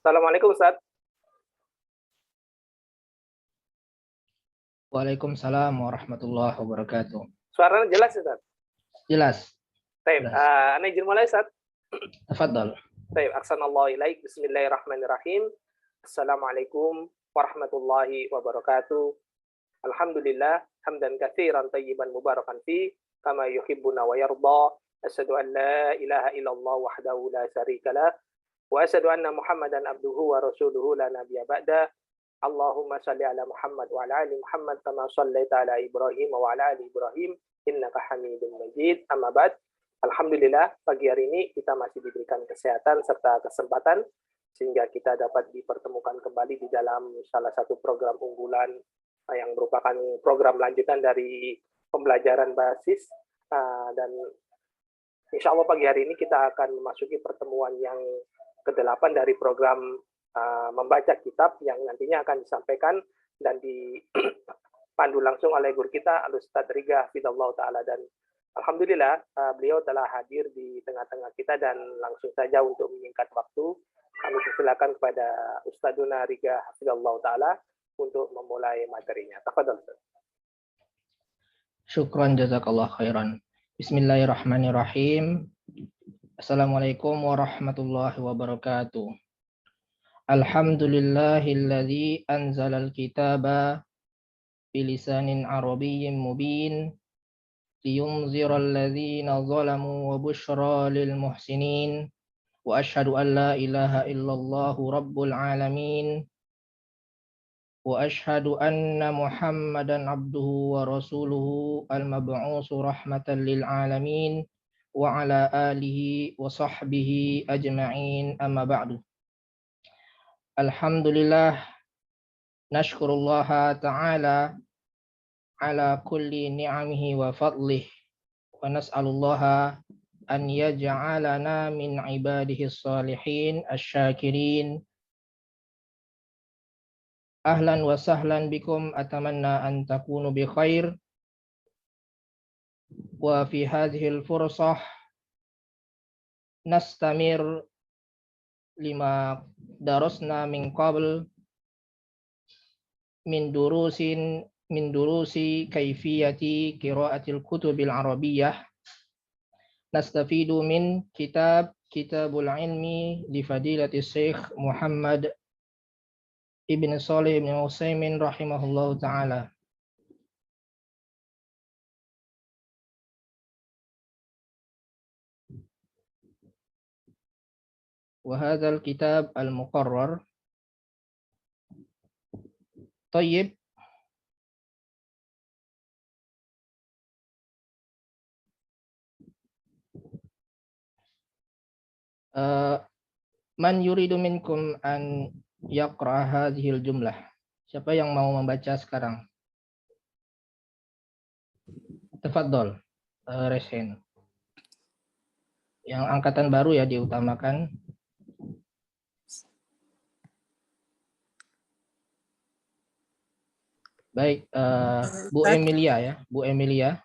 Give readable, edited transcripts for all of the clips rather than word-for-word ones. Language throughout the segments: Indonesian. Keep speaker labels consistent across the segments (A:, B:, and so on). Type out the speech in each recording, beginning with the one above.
A: Assalamualaikum Ustaz.
B: Waalaikumsalam warahmatullahi wabarakatuh.
A: Suaranya jelas Ustaz?
B: Jelas.
A: Baik, ana izin mulai Ustaz.
B: Tafadhal.
A: Baik, ahsanallahu ilaik. Bismillahirrahmanirrahim. Assalamualaikum warahmatullahi wabarakatuh. Alhamdulillah, hamdan katsiran tayyiban mubarakan fi kama yuhibbuna wa yarda. Asyhadu an la ilaha illallah wahdahu la syarikalah wa asyhadu anna Muhammadan abduhu wa rasuluhu la nabiyya ba'da. Allahumma shalli ala Muhammad wa ala ali Muhammad kama shallaita ala Ibrahim wa ala ali Ibrahim innaka Hamidum Majid. Amma ba'd. Alhamdulillah, pagi hari ini kita masih diberikan kesehatan serta kesempatan sehingga kita dapat dipertemukan kembali di dalam salah satu program unggulan yang merupakan program lanjutan dari pembelajaran basis, dan insya Allah pagi hari ini kita akan memasuki pertemuan yang ke-8 dari program membaca kitab yang nantinya akan disampaikan dan dipandu langsung oleh guru kita Al-Ustadz Riga Hafidhallahu Ta'ala, dan alhamdulillah beliau telah hadir di tengah-tengah kita, dan langsung saja untuk menyingkat waktu kami persilakan kepada Ustadzuna Riga Hafidhallahu Ta'ala untuk memulai materinya. Tafadhal Ustaz.
B: Syukran jazakallah khairan. Bismillahirrahmanirrahim. Assalamualaikum warahmatullahi wabarakatuh. Alhamdulillahilladzi anzalal kitaba bilisanin arabiyyin mubin liyunziral ladzina zalamu wa busyra lil muhsinin wa asyhadu an la ilaha illallah rabbul alamin wa asyhadu anna Muhammadan abduhu wa rasuluhu al-mab'usu rahmatan lil alamin wa ala alihi wa sahbihi ajma'in, amma ba'du. Alhamdulillah, nashkurullaha ta'ala ala kulli ni'amihi wa fadlih, wa nas'alullaha an yaj'alana min ibadihi salihin asyakirin. Ahlan wa sahlan bikum, atamanna an takunu bi khair. Wa fi hadhihi al-fursah nastamir lima darasna min qabl min durusi kaifiyati qiraatil kutubil arabiyyah. Nastafidu min kitabul ilmi li fadilati Syekh Muhammad Ibn Shalih Ibn Utsaimin rahimahullahu ta'ala. Wa hadzal kitab al-muqarrar. Tayyib. Man yuridu minkum an yaqra hadhil jumlah. Siapa yang mau membaca sekarang? Tafadhol, Resen. Yang angkatan baru ya diutamakan. Baik, Bu Emilia ya, Bu Emilia.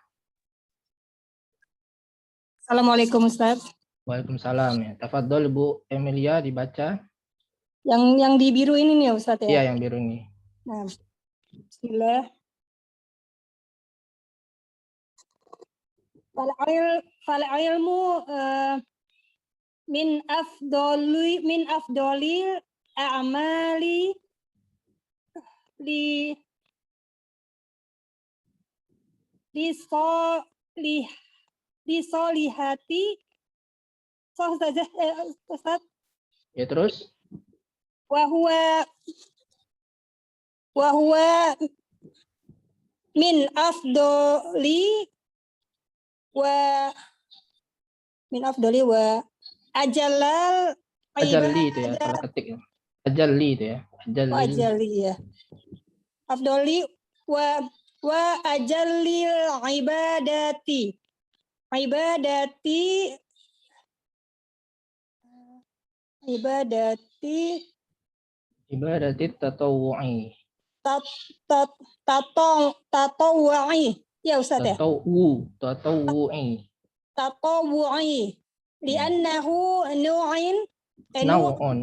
C: Assalamualaikum Ustaz.
B: Waalaikumsalam ya. Tafadhol Bu Emilia dibaca.
C: Yang di biru ini nih Ustaz ya?
B: Iya, yang biru ini.
C: Nah, bismillah. Fal ilmu min afdoli a'mali li solihati. So saja Ustaz.
B: Ya terus.
C: Wa huwa min afdoli wa ajalal
B: ajalli itu ya, salah ketik ya. Ajalli itu ya.
C: Ajalli ya. Afdoli wa ajallil ibadati
B: tatawwu'i.
C: Tatawwu'i. Ya Ustaz ya.
B: Tatawwu'i.
C: Li'annahu naw'un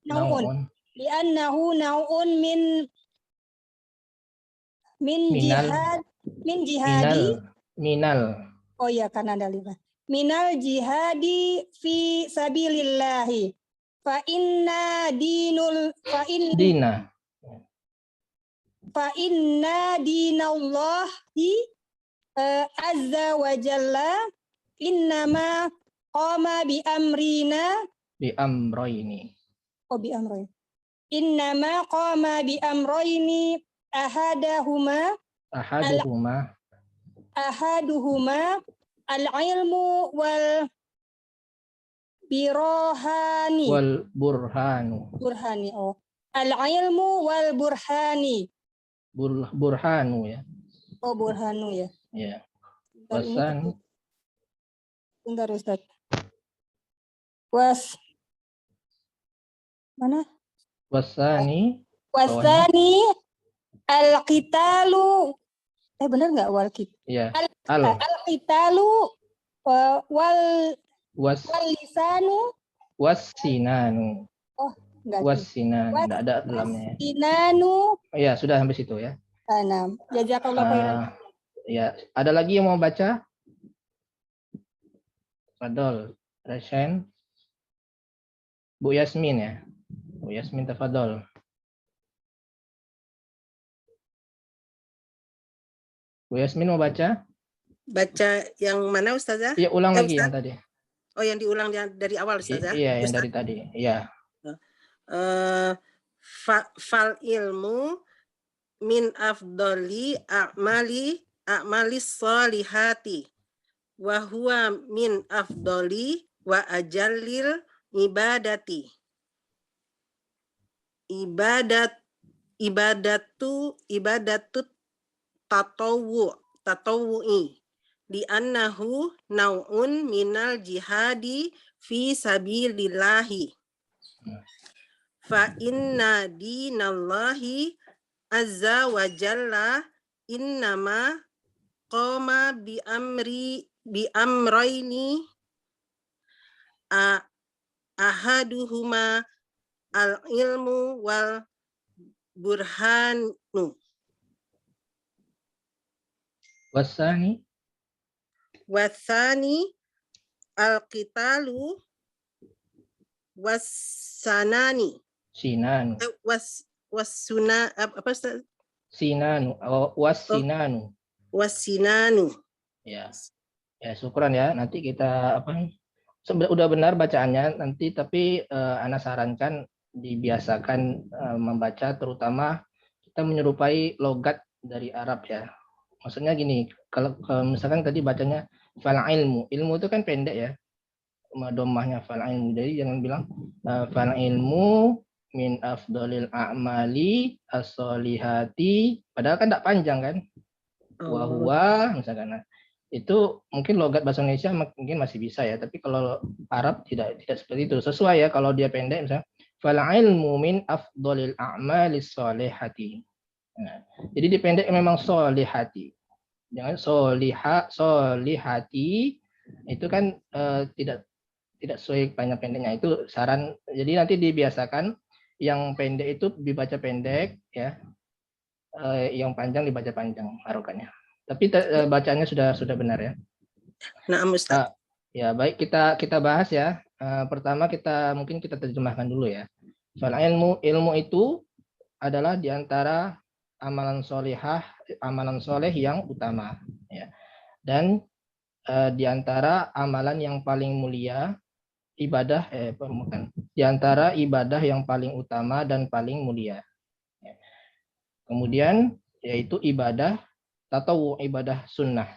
C: Nau'un. Li'annahu nau'un min
B: Minal.
C: jihadi.
B: Minal.
C: Oh iya, karena ada 5. Minal jihadi fi sabilillahi. Fa inna
B: Dina.
C: dinallahi azza wa jalla innama qama bi amrina.
B: Bi amroini.
C: Oh, bi amroini. Innama qama bi amroini ahaduhuma al-ilmu wal birohani.
B: Wal burhanu.
C: Burhani, oh. Al-ilmu wal burhani.
B: Burhanu ya.
C: Oh, burhanu ya.
B: Ya.
C: Wasan. Bentar Ustaz. Mana?
B: Wasani
C: al-qitalu. Benar nggak wal-qit?
B: Iya.
C: Al-qitalu wal lisanu
B: wasinanu.
C: Oh, enggak.
B: Wasinan, enggak ada dalamnya.
C: Wasinanu.
B: Ya, sudah sampai situ ya.
C: Nah, jazakallahu khairan.
B: Ya, ada lagi yang mau baca? Fadol, Rashen. Bu Yasmin ya. Bu Yasmin tafadol. Bu Yasmin mau baca?
D: Baca yang mana Ustazah?
B: Iya, ulang lagi
D: Ustaz?
B: yang tadi.
D: Oh, yang diulang dari awal Ustazah?
B: Iya, yang
D: Ustaz?
B: dari tadi. Iya.
D: Fal ilmu min afdoli a'mali sholihati wa huwa min afdoli wa ajallil ibadati. Ibadatu tatawu'i di annahu nau'un minal jihadi fi sabilillahi. Fa inna dinallahi azza wa jalla innama qama bi amrayni ahaduhuma al-ilmu wal burhanu. Wasani al-qitalu wasanani.
B: Sinanu.
D: Apa Ustaz?
B: Sinanu. Wasinanu.
D: Wasinanu.
B: Ya. Ya, syukran ya. Nanti kita udah benar bacaannya nanti, tapi Ana sarankan dibiasakan membaca, terutama kita menyerupai logat dari Arab ya. Maksudnya gini, kalau misalkan tadi bacanya fal ilmu itu kan pendek ya, domahnya fal ilmu, jadi jangan bilang fal ilmu min afdolil a'mali as-solihati, padahal kan tidak panjang kan. Wahwa misalkan, nah, itu mungkin logat bahasa Indonesia mungkin masih bisa ya, tapi kalau Arab tidak seperti itu. Sesuai ya kalau dia pendek, misalnya fal ilmu min afdolil a'mali solihati. Nah, jadi dipendek memang solihati, jangan solihati itu kan tidak sesuai banyak pendeknya, itu saran. Jadi nanti dibiasakan yang pendek itu dibaca pendek ya, yang panjang dibaca panjang harokatnya. Tapi bacanya sudah benar ya.
D: Nah, Ustaz.
B: Ya baik, kita bahas ya. Pertama mungkin kita terjemahkan dulu ya. Soal ilmu itu adalah diantara amalan soleh yang utama ya. Dan diantara amalan yang paling mulia, ibadah diantara ibadah yang paling utama dan paling mulia. Kemudian yaitu ibadah tatawu, ibadah sunnah.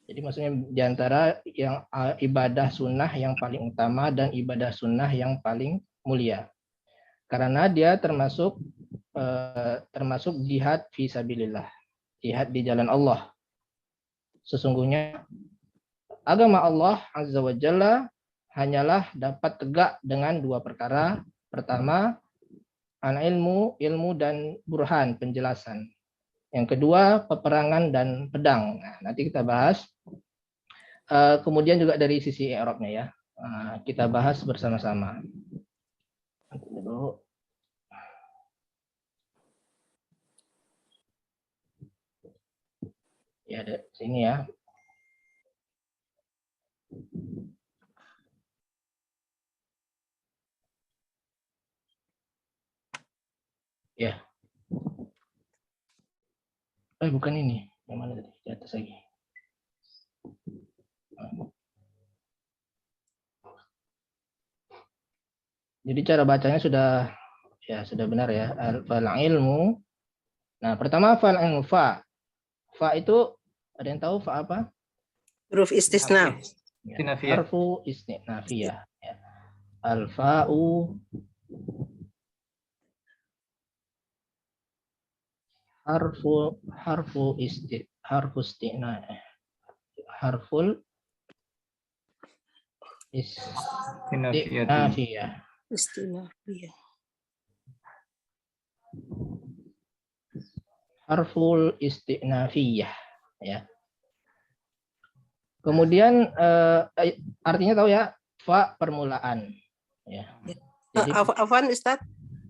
B: Jadi maksudnya diantara yang ibadah sunnah yang paling utama dan ibadah sunnah yang paling mulia. Karena dia termasuk jihad fi sabilillah, jihad di jalan Allah. Sesungguhnya agama Allah azza wa jalla hanyalah dapat tegak dengan dua perkara. Pertama, ilmu dan burhan, penjelasan. Yang kedua, peperangan dan pedang. Nah, nanti kita bahas. Kemudian juga dari sisi i'rabnya ya. Kita bahas bersama-sama. Ada sini ya. Ya. Bukan ini. Yang mana tadi? Di atas lagi. Jadi cara bacanya sudah benar ya. Fal ilmu. Nah, pertama fal ilmu fa. Fa itu ada yang tahu fa apa?
D: Huruf istisna.
E: Istinafiyah.
B: Harfu istinafiyah. Ya. Al-fa'u harful istinafiyah.
D: Istinafiyah.
B: Harful istinafiyah ya. Kemudian artinya tahu ya, fa permulaan ya. Jadi
D: Afwan Ustaz,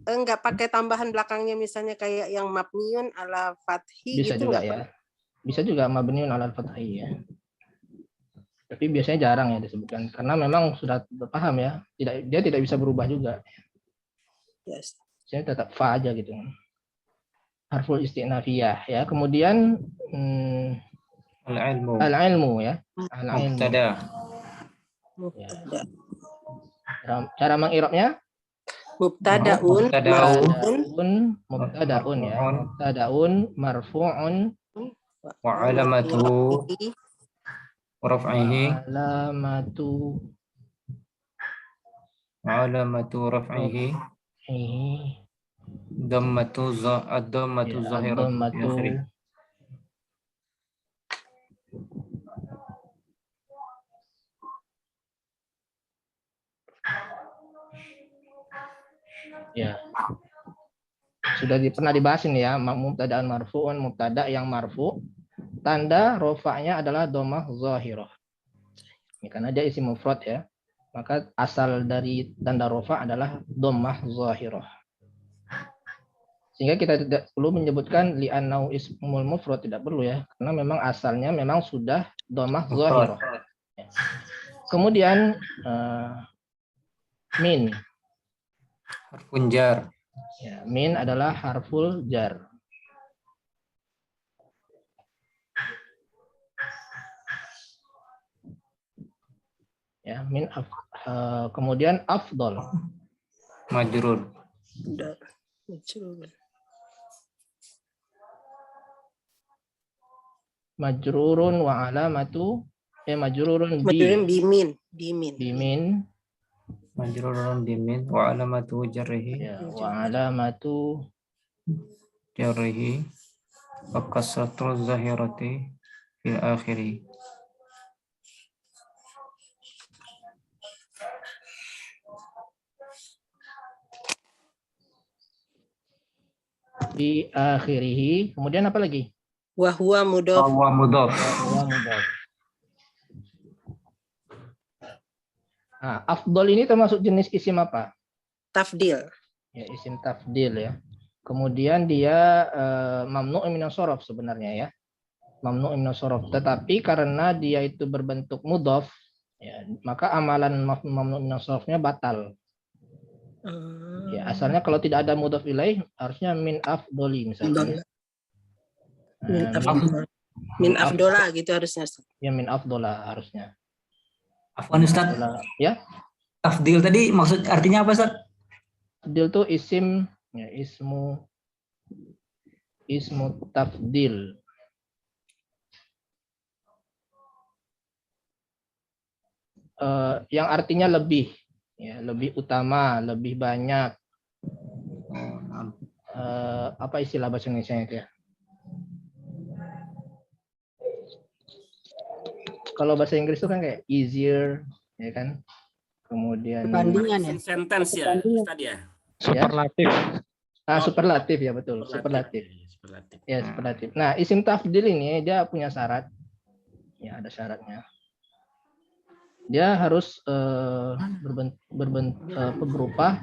D: enggak pakai tambahan belakangnya misalnya kayak yang mabniun ala fathi
B: bisa
D: gitu
B: juga
D: nggak?
B: ya. Bisa juga mabniun ala fathi ya. Tapi biasanya jarang ya disebutkan karena memang sudah paham ya. Dia tidak bisa berubah juga.
D: Yes.
B: Saya tetap fa aja gitu. Harful istinafiyah ya. Kemudian
E: Al-ilmu.
B: al-ilmu ya. Al-ilmu.
E: Mubtada.
D: Mubtada.
B: Cara mengirabnya
D: Mubtadaun.
B: mubtadaun ya. Mubtadaun marfu'un
E: Wa alamatuhu raf'ihi. Alamatu raf'ihi. Dhammatu zahiratu fi akhirih.
B: Ya. Sudah pernah dibahas ini ya, mubtada'un marfu'un, mubtada yang marfu, tanda rofa'nya adalah dhammah zahirah. Ini karena dia isim mufrad ya. Maka asal dari tanda rofa adalah dhammah zahirah. Sehingga kita tidak perlu menyebutkan li'annau ismul mufrad, tidak perlu ya, karena memang asalnya memang sudah dhammah zahirah. Kemudian min.
E: Harfun jar.
B: Ya, min adalah harful jar. Ya, min kemudian afdol.
E: Majrur.
B: Majrurun wa alamatu majrurun
D: bimin.
E: Majrurun bimin wa alamatu jarrihi.
B: Ya, wa alamatu
E: Jarrihi. Wa kasratu zahirati fil akhiri.
B: di akhirih. Kemudian apa lagi?
D: Wa huwa mudhaf.
E: Wa mudhaf.
B: Nah, afdol ini termasuk jenis isim apa?
D: Tafdil.
B: Ya, isim tafdil ya. Kemudian dia mamnu' minas shorof sebenarnya ya. Mamnu' minas shorof. Tetapi karena dia itu berbentuk mudhaf, ya, maka amalan mamnu' minas shorofnya batal. Ya, asalnya kalau tidak ada mudhaf ilaih harusnya min afdoli misalnya.
D: Min afdola gitu harusnya.
B: Ya, min afdola harusnya.
F: Afwan Ustaz,
B: Ya.
F: tafdil tadi maksud artinya apa Ustaz?
B: Tafdil itu isim ya, ismu tafdil. Yang artinya lebih ya, lebih utama, lebih banyak. Apa istilah bahasa Indonesia itu ya? Kalau bahasa Inggris itu kan kayak easier, ya kan? Kemudian
G: perbandingan ya. Sentence ya, Ustaz ya.
E: Superlatif.
B: Superlatif ya, betul. Superlatif. Ya, superlatif. Nah, isim tafdil ini dia punya syarat. Ya, ada syaratnya. Dia harus berupa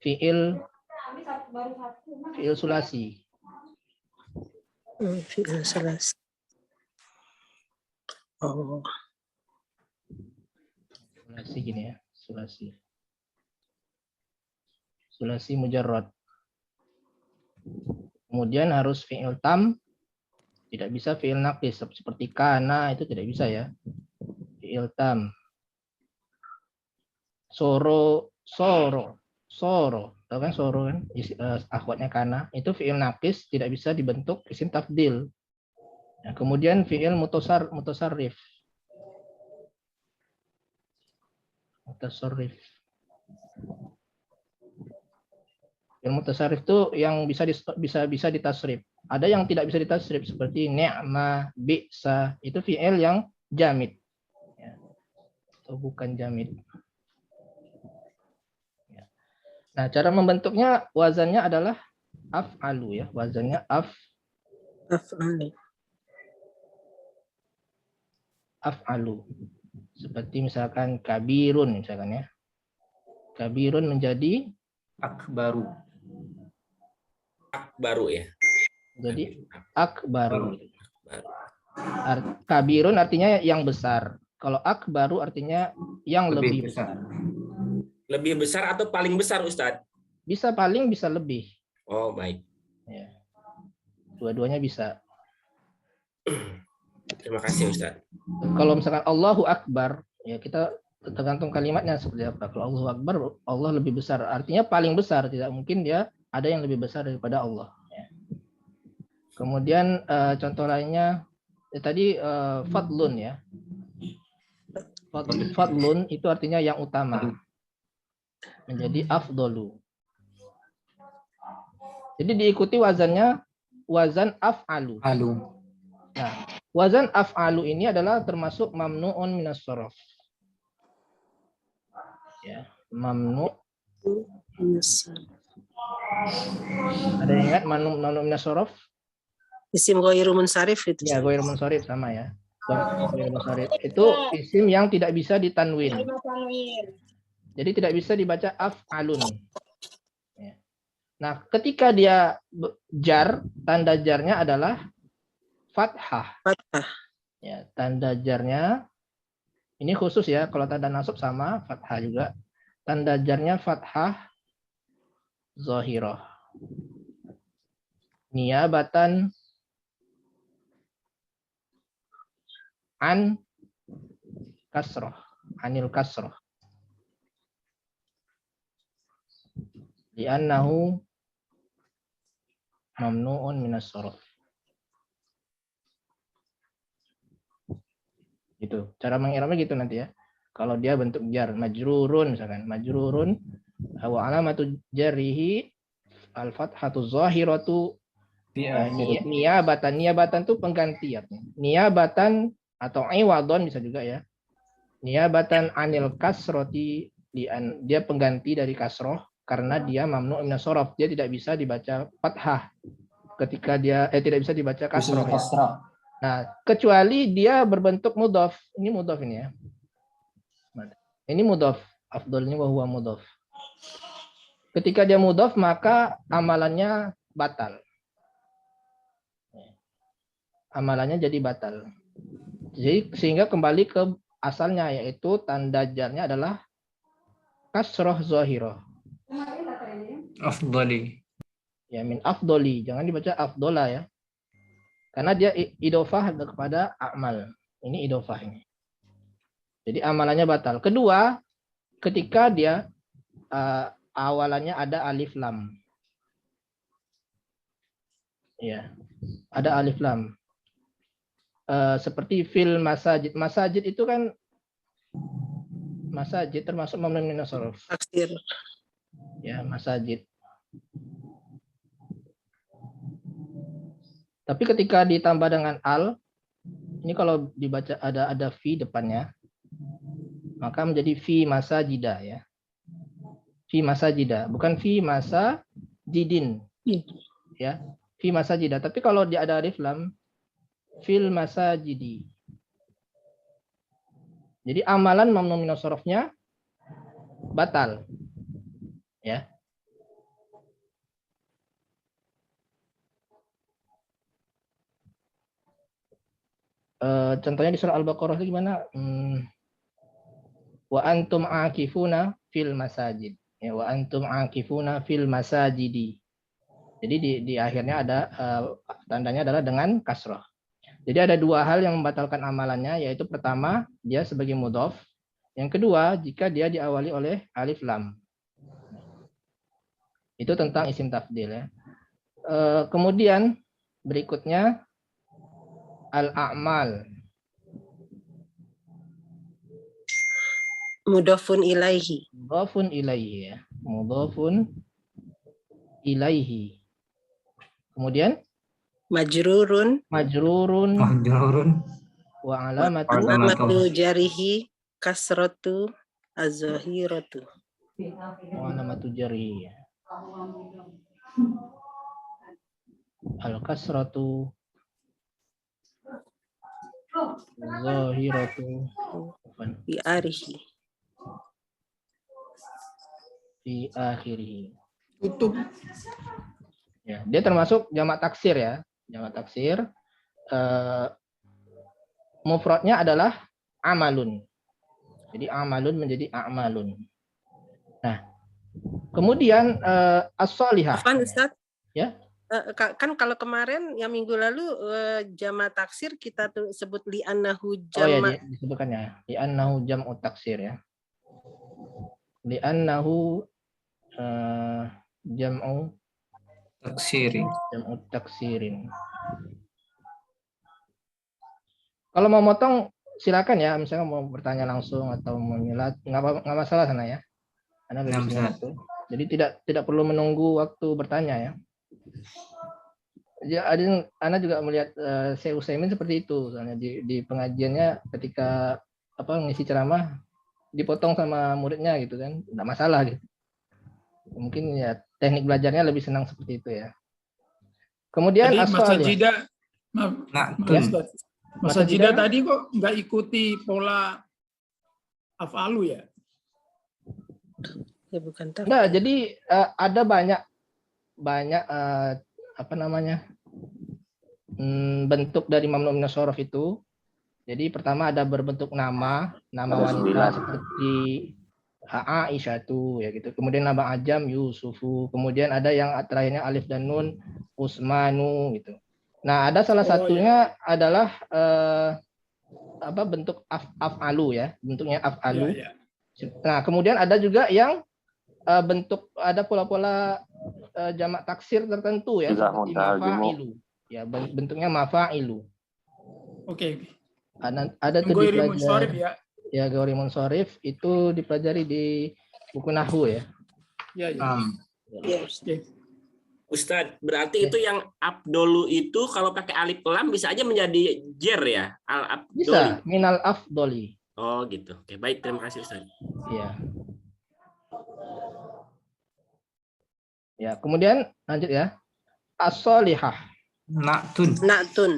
B: fiil sulasi.
D: Fiil sulasi. Oh,
B: Sulasi gini ya, sulasi. Sulasi mujarrad. Kemudian harus fi'il tam, tidak bisa fi'il naqis seperti kana, itu tidak bisa ya. Fi'il tam. Soro, tahu kan soro kan? Akhwatnya kana, itu fi'il naqis tidak bisa dibentuk isim tafdil. Nah, kemudian fi'il mutasarrif. Mutasarrif. Fi'il mutasarrif itu yang bisa ditasrif. Ada yang tidak bisa ditasrif seperti ni'ma, bi'sa, itu fi'il yang jamid. Ya. Itu bukan jamid. Ya. Nah, cara membentuknya wazannya adalah af'alu ya, wazannya af'alu. Seperti misalkan kabirun misalkan ya. Kabirun menjadi
E: Akbaru.
G: Baru ya.
B: jadi akbaru. Kabirun artinya yang besar. Kalau akbaru artinya yang lebih besar.
G: Lebih besar atau paling besar, Ustadz?
B: Bisa paling, bisa lebih.
G: Oh, baik.
B: Ya. Dua-duanya bisa.
G: Terima kasih, Ustadz.
B: Kalau misalkan Allahu Akbar, ya kita tergantung kalimatnya seperti apa. Kalau Allahu Akbar, Allah lebih besar. Artinya paling besar. Tidak mungkin dia ada yang lebih besar daripada Allah. Ya. Kemudian contoh lainnya, tadi fadlun ya. Fadlun itu artinya yang utama. Menjadi afdolu. Jadi diikuti wazannya wazan af'alu. Nah, wazan af'alu ini adalah termasuk mamnu'un minas shorof. Ya, mamnu. Ada yang ingat mamnu minas shorof?
D: isim ghairu munsharif itu.
B: Ya, ghairu munsharif sama ya. Ghairu munsharif itu isim yang tidak bisa ditanwin. Jadi tidak bisa dibaca af'alun. Ya. Nah, ketika dia jar, tanda jarnya adalah fathah. Ya, tanda jarnya ini khusus ya, kalau tanda nasab sama fathah juga. Tanda jarnya fathah zahirah. Niyabatan an kasroh, anil kasroh. Li'annahu mamnu'un minas shorof. Gitu. Cara mengirama gitu nanti ya. Kalau dia bentuk jar, majrurun misalkan, majrurun wa alamatu jarihi al-fathatu zahiratu niyabatan tuh pengganti artinya. Niyabatan atau iwadon bisa juga ya. Niyabatan anil kasroti, dia pengganti dari kasroh karena dia mamnu' minas shorof. Dia tidak bisa dibaca fathah ketika dia tidak bisa dibaca kasroh ya. Nah, kecuali dia berbentuk mudhaf. Ini mudhaf ini ya. Ini mudhaf. Afdolnya wa huwa mudhaf. Ketika dia mudhaf maka amalannya batal. Amalannya jadi batal. Jadi sehingga kembali ke asalnya yaitu tanda jarnya adalah kasroh zahirah.
E: Afdali.
B: Ya min afdoli, jangan dibaca afdola ya. Karena dia idofah kepada amal. Ini idofah ini. Jadi amalannya batal. Kedua, ketika dia awalannya ada alif lam. Ya, ada alif lam. Seperti fil masajid. Masajid itu kan masajid termasuk mamnu minas shorof. Ya, masajid. Tapi ketika ditambah dengan al, ini kalau dibaca ada fi depannya, maka menjadi fi masajida ya. Fi masajida, bukan fi masajidin. Ya, fi masajida. Tapi kalau dia ada alif lam, fil masajidi. Jadi amalan mamnu minas shorofnya batal. Ya. Contohnya di surah Al-Baqarah itu gimana? Wa antum akifuna fil masajid. Ya, wa antum akifuna fil masajidi. Jadi di akhirnya ada tandanya adalah dengan kasrah. Jadi ada dua hal yang membatalkan amalannya, yaitu pertama dia sebagai mudhof, yang kedua jika dia diawali oleh alif lam. Itu tentang isim tafdil ya. Kemudian berikutnya al-a'mal.
D: Mudhafun ilaihi.
B: Mudhafun ilaihi ya. Mudhafun ilaihi. Kemudian
D: Majrurun.
B: majrurun
F: Mahjurun.
B: wa alamatu
D: Alamatu jarihi kasratu az-zahiratu.
B: wa alamatu jari. Al-kasratu zahiratu
D: Fi arihi.
B: fi akhirih.
H: Tutup.
B: Ya, dia termasuk jamak taksir ya. Jamak taksir. Mufradnya adalah amalun. Jadi amalun menjadi a'malun. Nah, kemudian as-salihah.
D: Afwan Ustaz.
B: Ya.
D: Kan kalau kemarin yang minggu lalu jamak taksir kita tuh sebut li'annahu
B: Oh ya,
D: jamak.
B: disebutkannya. Li'annahu jam'u taksir ya. Li'annahu jam'u
E: Taksiri.
B: taksirin. Kalau mau motong silakan ya, misalnya mau bertanya langsung atau menyelat, nggak masalah sana ya. Anda bebas dengan itu. Jadi tidak perlu menunggu waktu bertanya ya. Ya, Anda juga melihat Syekh Utsaimin seperti itu, soalnya di pengajiannya ketika ngisi ceramah dipotong sama muridnya gitu kan, nggak masalah gitu. Mungkin ya teknik belajarnya lebih senang seperti itu ya. Kemudian
H: Masa
B: ya.
H: jeda, masa
B: jeda
H: jeda tadi kok nggak ikuti pola af'alu ya?
D: Ya bukan tak.
B: Nah, jadi ada banyak bentuk dari mamnu minas shorof itu. Jadi pertama ada berbentuk nama wanita seperti Aisyah itu ya gitu. Kemudian nama ajam Yusufu. Kemudian ada yang terakhirnya alif dan nun Usmanu gitu. Nah, ada salah satunya adalah bentuk af'alu ya, bentuknya af'alu.
H: Ya.
B: Nah, kemudian ada juga yang bentuk ada pola-pola jamak taksir tertentu ya, seperti mafa'ilu. Ya, bentuknya mafa'ilu.
H: Oke.
B: Ada tuh
H: Ghairi munsharif ya.
B: Ya, ghairi munsharif itu dipelajari di buku nahwu ya.
H: Ya.
D: Ya.
G: Ustadz, berarti itu yang abdolu itu kalau pakai alif lam bisa aja menjadi jer ya? Al-abdoli.
B: Bisa, minal afdoli.
G: Oh gitu. Oke, baik, terima kasih Ustadz.
B: Iya. Ya, kemudian lanjut ya. As-solihah.
F: Na'tun.
D: Na'tun.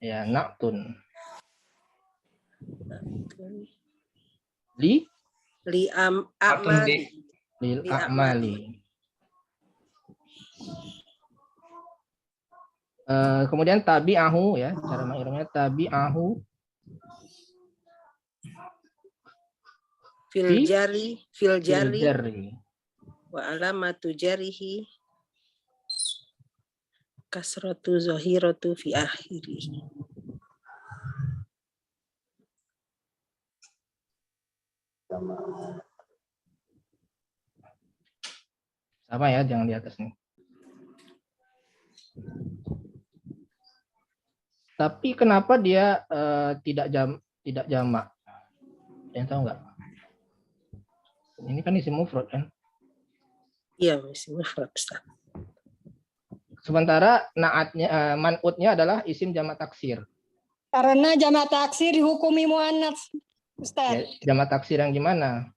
B: Ya, na'tun. Li
D: a'mali.
B: Lil a'mali. Kemudian tabi'ahu ya, cara mengirumnya tabi'ahu
D: Fil jari wa alamatu jarihi kasratu zahiratu fi akhirih.
B: Sama ya, jangan di atas nih. Tapi kenapa dia tidak jamak? Yang tahu nggak? Ini kan isim mufrad kan?
D: Iya, isim mufrad.
B: Sementara naatnya man'utnya adalah isim jamak taksir.
C: Karena jamak taksir dihukumi muannats, Ustaz.
B: Ya, jamak taksir yang gimana?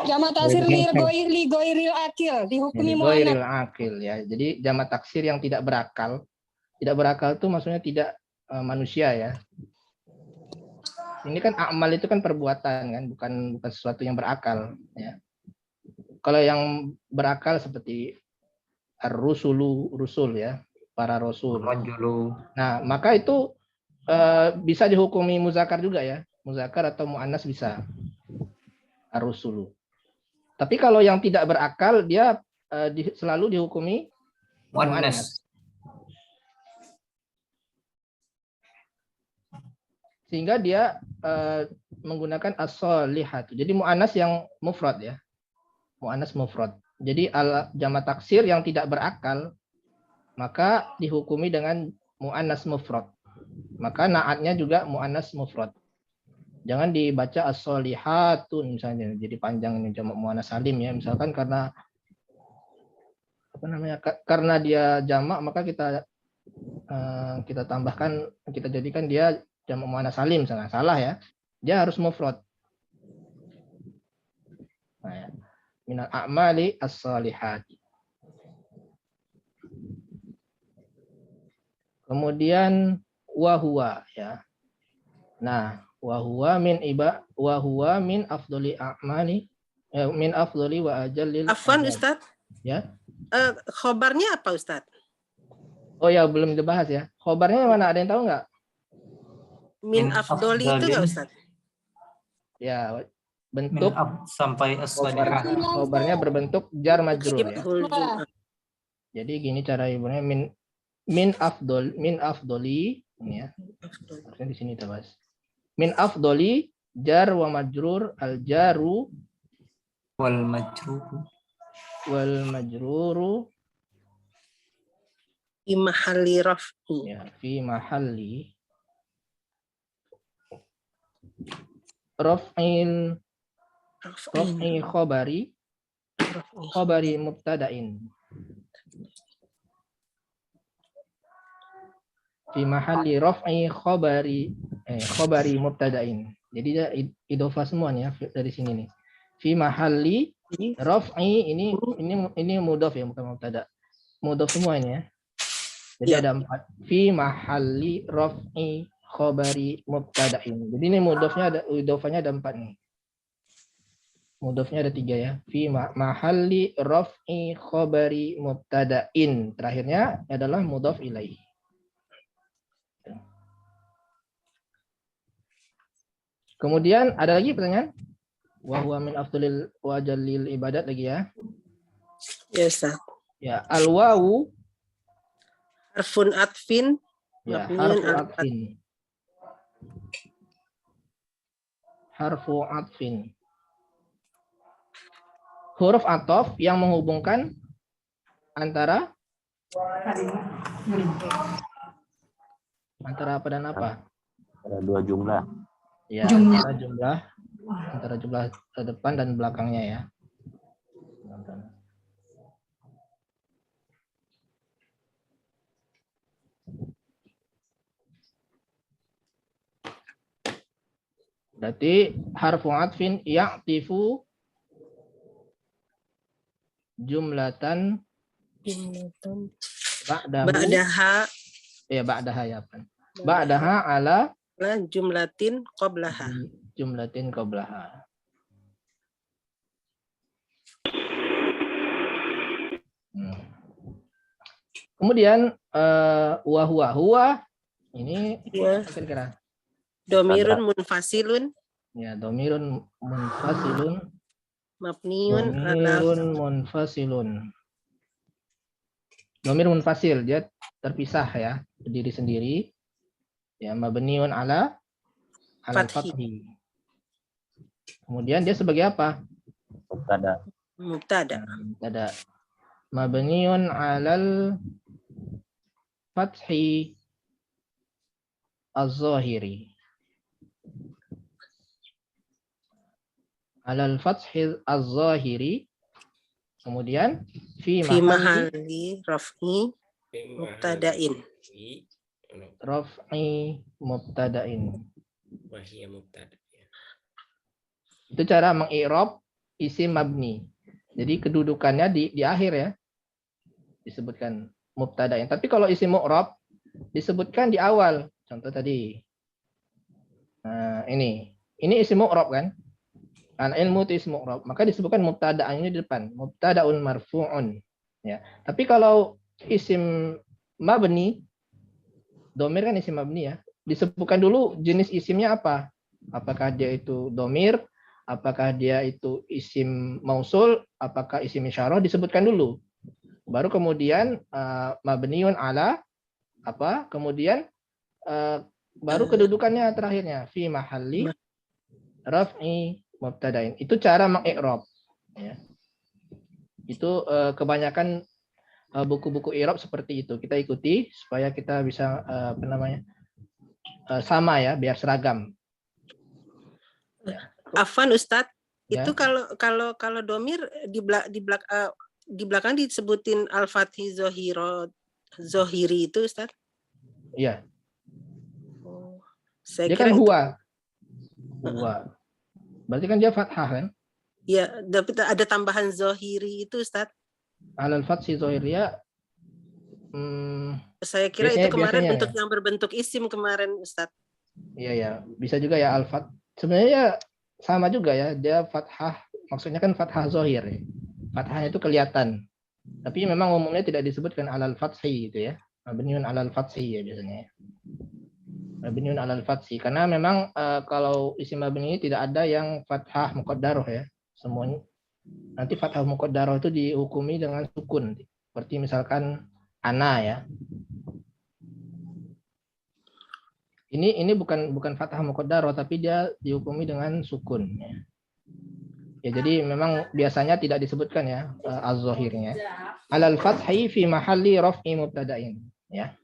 C: Jamak taksir li goiril akil dihukumi muannats.
B: Goiril akil ya. Jadi jamak taksir yang tidak berakal. Tidak berakal itu maksudnya tidak manusia ya. Ini kan amal itu kan perbuatan kan, bukan sesuatu yang berakal ya. Kalau yang berakal seperti rusul ya, para rasul.
E: Rajulu.
B: Nah, maka itu bisa dihukumi muzakkar juga ya. Muzakkar atau muannas bisa. Ar-rusulu. Tapi kalau yang tidak berakal dia selalu dihukumi
F: Muannas.
B: sehingga dia menggunakan as-solihatu. Jadi muannas yang mufrad ya. Muannas mufrad. Jadi jamak taksir yang tidak berakal maka dihukumi dengan muannas mufrad. Maka naatnya juga muannas mufrad. Jangan dibaca as-solihatun misalnya. Jadi panjang ini jamak muannas salim ya. Misalkan karena karena dia jamak maka kita tambahkan, kita jadikan dia jamak muannas salim misalnya. Salah ya. Dia harus mufrad. Nah, ya. Minal a'mali as-solihati. Kemudian wahwa ya. Nah, wahwa min afdoli a'mali min afdoli wa ajallil.
D: Afwan Ustaz.
B: Ya.
D: Khobarnya apa Ustaz?
B: Oh ya, belum dibahas ya. Khobarnya mana, ada yang tahu nggak?
D: Min afdoli itu nggak Ustaz?
B: Ya, bentuk
F: Sampai
B: khobarnya berbentuk jar majrur ya.
D: Syibhul jum'ah.
B: Jadi gini cara ibunya min afdoli ini ya. Harusnya di sini kita bahas. Min afdoli jar wa majrur al jaru
F: wal majruru
D: Fi mahalli raf'i.
B: ya fi mahalli raf'i khabari mubtada'in. Fi mahalli raf'i khabari mubtada'in. Jadi dia idhofah semua nih ya dari sini nih. Fi mahalli raf'i ini mudhaf ya, bukan mubtada. Mudhaf semua ini ya. Jadi ada 4. Fi mahalli raf'i khabari mubtada'in. Jadi ini mudhafnya ada, idhofahnya ada 4 nih. Mudhafnya ada 3 ya. Fi mahalli raf'i khabari mubtada'in. Terakhirnya adalah mudhaf ilaih. Kemudian ada lagi pertanyaan? Wa huwa min afdalil wa jalil ibadat lagi ya.
D: Ya Ustaz.
B: Ya, al-wawu
D: Harfun atfin.
B: ya,
D: Mabniun
B: harfu
D: ala
B: atfin. Harfu atfin. Huruf atof yang menghubungkan antara apa dan apa?
I: Ada dua jumlah.
B: Ya, antara jumlah depan dan belakangnya ya. Berarti harfu atfin ya'tifu jumlatan
D: Ba'daha
B: ya kan. Ba'daha ala
D: jumlatin qablaha.
B: Jumlatin qablaha. Kemudian huwa ini kira-kira
D: Domirun munfasilun.
B: ya, domirun munfasilun.
D: Mabniun
B: munfasilun. Domir munfasil, dia terpisah ya, berdiri sendiri. Ya, mabniun ala fathi. Kemudian dia sebagai apa?
D: Mubtada.
B: Mabniun alal fathi az-zahiri. Alal fathi az-zahiri. Kemudian fi
D: mahalli raf'i mubtada'in.
B: Raf'i mubtada'in.
G: Wahia mubtada.
B: Itu cara mengi'rab isim mabni. Jadi kedudukannya di akhir ya. Disebutkan mubtada'in. Tapi kalau isim mu'rab disebutkan di awal. Contoh tadi. Nah, ini isim mu'rab kan? An ilmu itu isim mu'rab, maka disebutkan mubtada'annya di depan. Mubtada'un marfu'un. Ya. Tapi kalau isim mabni, domir kan isim mabni ya. disebutkan dulu jenis isimnya apa. Apakah dia itu domir, apakah dia itu isim mausul, apakah isim isyarah, disebutkan dulu. Baru kemudian mabniun ala apa? Kemudian baru kedudukannya terakhirnya fi mahalli raf'i mubtada'in. Itu cara mengi'rab, ya. Itu kebanyakan buku-buku i'rab seperti itu. Kita ikuti supaya kita bisa apa namanya? Sama ya, biar seragam.
D: Afwan Ustadz,
B: Ya.
D: itu kalau domir di belakang disebutin al-fathi zohiri itu Ustadz?
B: Iya.
D: Oh, saya
B: Dia
D: kira
B: kan
D: itu.
B: huwa. Berarti kan dia fathah kan?
D: Ya, tapi ada tambahan zohiri itu Ustadz.
B: Alal fathi zohiriyah.
D: Saya kira itu kemarin
B: biasanya
D: bentuk
B: ya.
D: yang berbentuk isim kemarin Ustadz.
B: Iya ya, bisa juga ya al-fat. Sebenarnya ya sama juga ya, dia fathah, maksudnya kan fathah zohir. Ya. Fathahnya itu kelihatan. Tapi memang umumnya tidak disebutkan alal fathi gitu ya. Mabniun alal fathi ya biasanya. Mabniun alal fathi karena memang kalau isim mabni tidak ada yang fathah muqaddarah ya. Semuanya nanti fathah muqaddarah itu dihukumi dengan sukun. Seperti misalkan ana ya. Ini bukan fathah muqaddarah tapi dia dihukumi dengan sukun ya. Ya jadi memang biasanya tidak disebutkan ya az-zahirnya. Alal fathi fi mahalli raf'i mubtada'in ya.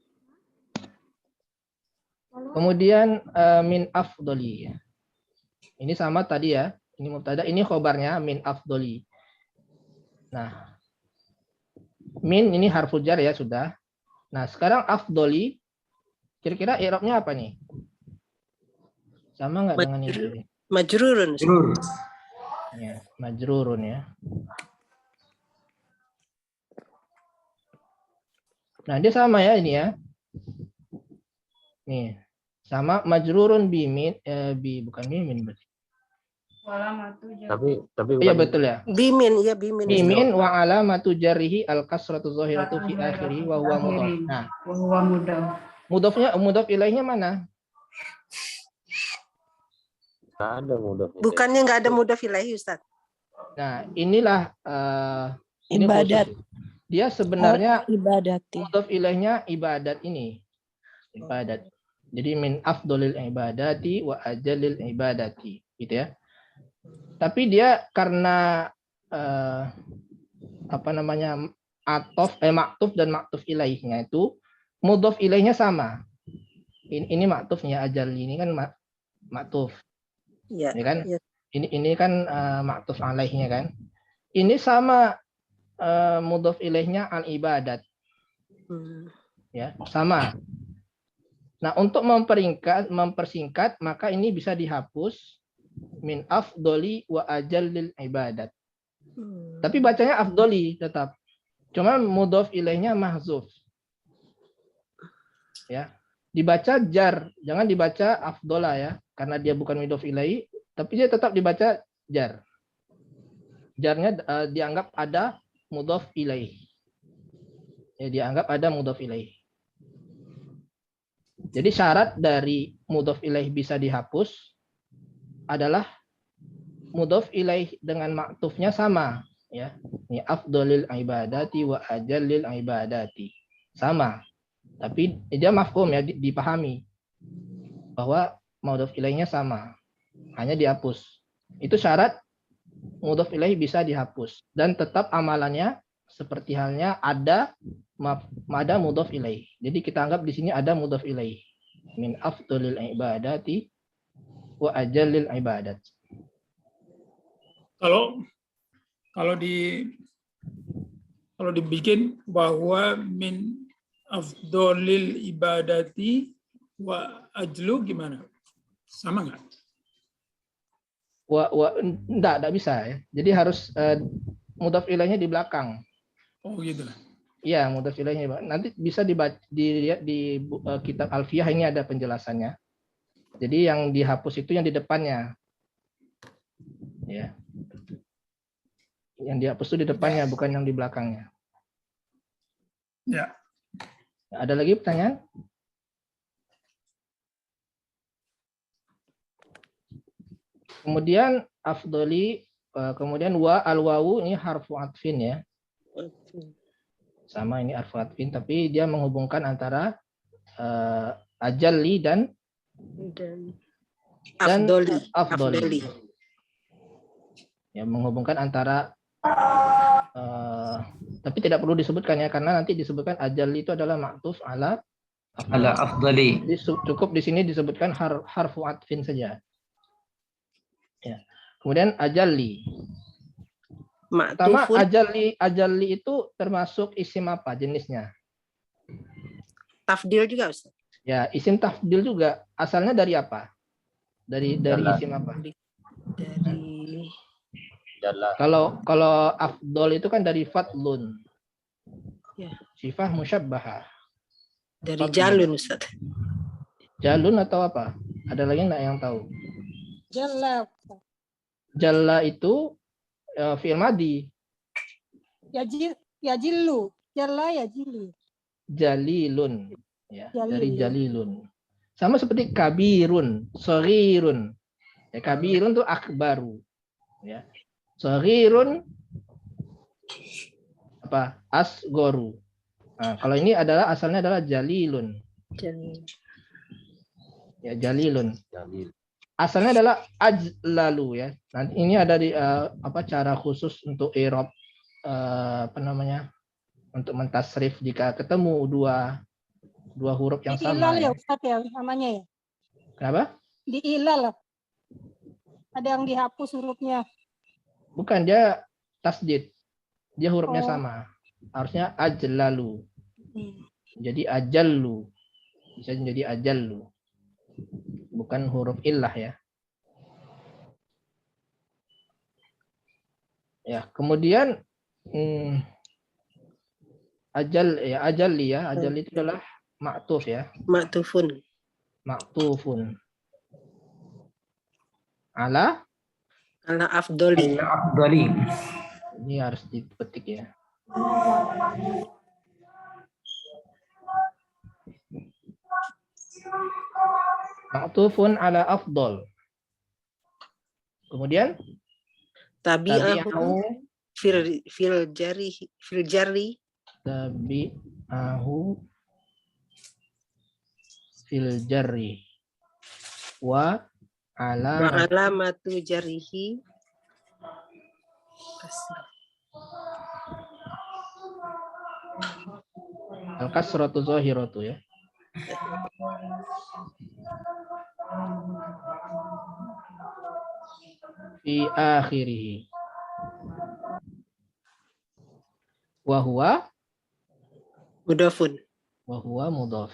B: Kemudian min afdoli ya. Ini sama tadi ya. Ini mubtada, ini khobarnya min afdoli. Nah, min ini harfu jar ya sudah. Nah, sekarang afdoli kira-kira i'rabnya apa nih? Sama nggak dengan ini tadi?
D: Majrurun.
F: Majrur.
B: Ya, majrurun ya. Nah, dia sama ya ini ya. Nih, sama majrurun bimin bukan bimin berarti.
I: Tapi
B: Iya betul ya.
D: Bimin, ya bimin.
B: Bimin wa alamatu jarrihi al kasratu zahiratu fi akhirih wa huwa mudhaf. Nah, mudhaf ilaihnya mana?
I: nggak ada mudah.
D: Bukannya nggak ada mudhaf ilahi Ustaz?
B: Nah, inilah ini
J: Ibadat.
B: khusus. Dia sebenarnya
J: Ibadati.
B: mudhaf ilaihnya ibadat ini. Ibadat. Jadi min afdolil ibadati wa ajalil ibadati, gitu ya. Tapi dia karena apa namanya maktuf dan maktuf ilaihnya itu mudhaf ilaihnya sama. Ini maktufnya ajal ini kan maktuf.
D: Ya,
B: Ya kan?
D: ya.
B: Ini kan maktuf alaihnya kan. Ini sama mudhaf ilaihnya al ibadat. Ya, sama. Nah, untuk mempersingkat maka ini bisa dihapus min afdoli wa ajallil ibadat. Tapi bacanya afdoli tetap. Cuma mudhaf ilaihnya mahzuf. Ya. Dibaca jar, jangan dibaca afdola ya, karena dia bukan mudhaf ilaihi, tapi dia tetap dibaca jar. Jarnya dianggap ada mudhaf ilaihi. Ya, dianggap ada mudhaf ilaihi. Jadi syarat dari mudhaf ilaih bisa dihapus adalah mudhaf ilaih dengan maktufnya sama ya. Ini afdalil ibadati wa ajallil ibadati. Sama. Tapi dia mafhum ya, dipahami bahwa mudhaf ilaihnya sama. Hanya dihapus. Itu syarat mudhaf ilaih bisa dihapus dan tetap amalannya seperti halnya ada mudhaf ilaih. Jadi kita anggap di sini ada mudhaf ilaih. Min afdalil ibadati wa ajallil ibadat.
H: Kalau dibikin bahwa min afdalil ibadati wa ajlu gimana? Sama nggak?
B: Enggak bisa ya. Jadi harus mudhaf ilaihnya di belakang.
H: Oh gitu.
B: Iya, mudhaf ilaihnya. Nanti bisa dilihat di kitab Alfiyah, ini ada penjelasannya. Jadi yang dihapus itu yang di depannya. Ya. Yang dihapus itu di depannya, bukan yang di belakangnya.
H: Ya.
B: Ada lagi pertanyaan? Kemudian afdoli, kemudian wa al-wawu ini harfu atfin ya. Sama ini harfu atfin, tapi dia menghubungkan antara ajalli dan afdoli. Ya, menghubungkan antara tapi tidak perlu disebutkan ya, karena nanti disebutkan ajalli itu adalah ma'tuf ala
F: afdali.
B: Jadi cukup di sini disebutkan harfu atfin saja. Ya. Kemudian ajalli. Pertama ajalli itu termasuk isim apa jenisnya?
D: Tafdil juga, Ustaz.
B: Ya, isim tafdil juga. Asalnya dari apa? Dari isim apa?
D: Dari
B: Kalau afdol itu kan dari fadlun.
D: Ya.
B: Sifah musyabbahah.
D: Dari jalun, Ustaz.
B: Jalun atau apa? Ada lagi nggak yang tahu?
C: Jalla.
B: Jalla itu fi'il madi.
C: Yajillu. Jalla yajilu.
B: Jalilun. Ya, dari
C: Jalilun.
B: jalilun. Sama seperti kabirun, shaghirun. Ya, kabirun itu akbaru. Ya. Shaghirun apa? Asgoru. Nah, kalau ini adalah asalnya adalah jalilun. Ya, jalilun. Asalnya adalah ajlalu ya. Nanti ini ada di cara khusus untuk i'rab untuk mentasrif jika ketemu dua huruf yang sama.
C: Diilal ya Ustaz ya namanya ya.
B: Kenapa?
C: Diilal. Ada yang dihapus hurufnya.
B: Bukan, dia tasdid. Dia hurufnya sama. Harusnya ajlalu. Jadi ajallu. Bisa menjadi ajallu. Bukan huruf illah ya. Ya, kemudian ajalli itu adalah ma'tuf ya. Ma'tufun. Ala
D: afdoli.
B: Ini harus dipetik ya. Ma'tufun ala afdol. Kemudian
D: tabi'ahu fil jarri
B: tabi'ahu fil jarri wa alamatu
D: jarrihi
B: al-kasratu zahiratu ya. Fi akhirih. Wa huwa
D: mudhafun.
B: Wa huwa mudhaf.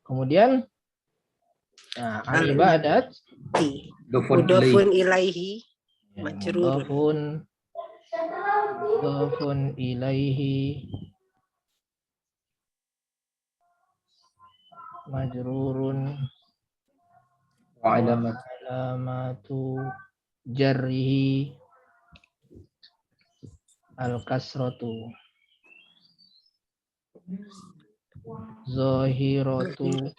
B: Kemudian al-ibadat
D: mudhafun ilaihi majrurun.
B: Mudhafun ilaihi majrurun wa alamatu jarrihi al-kasratu zahiratu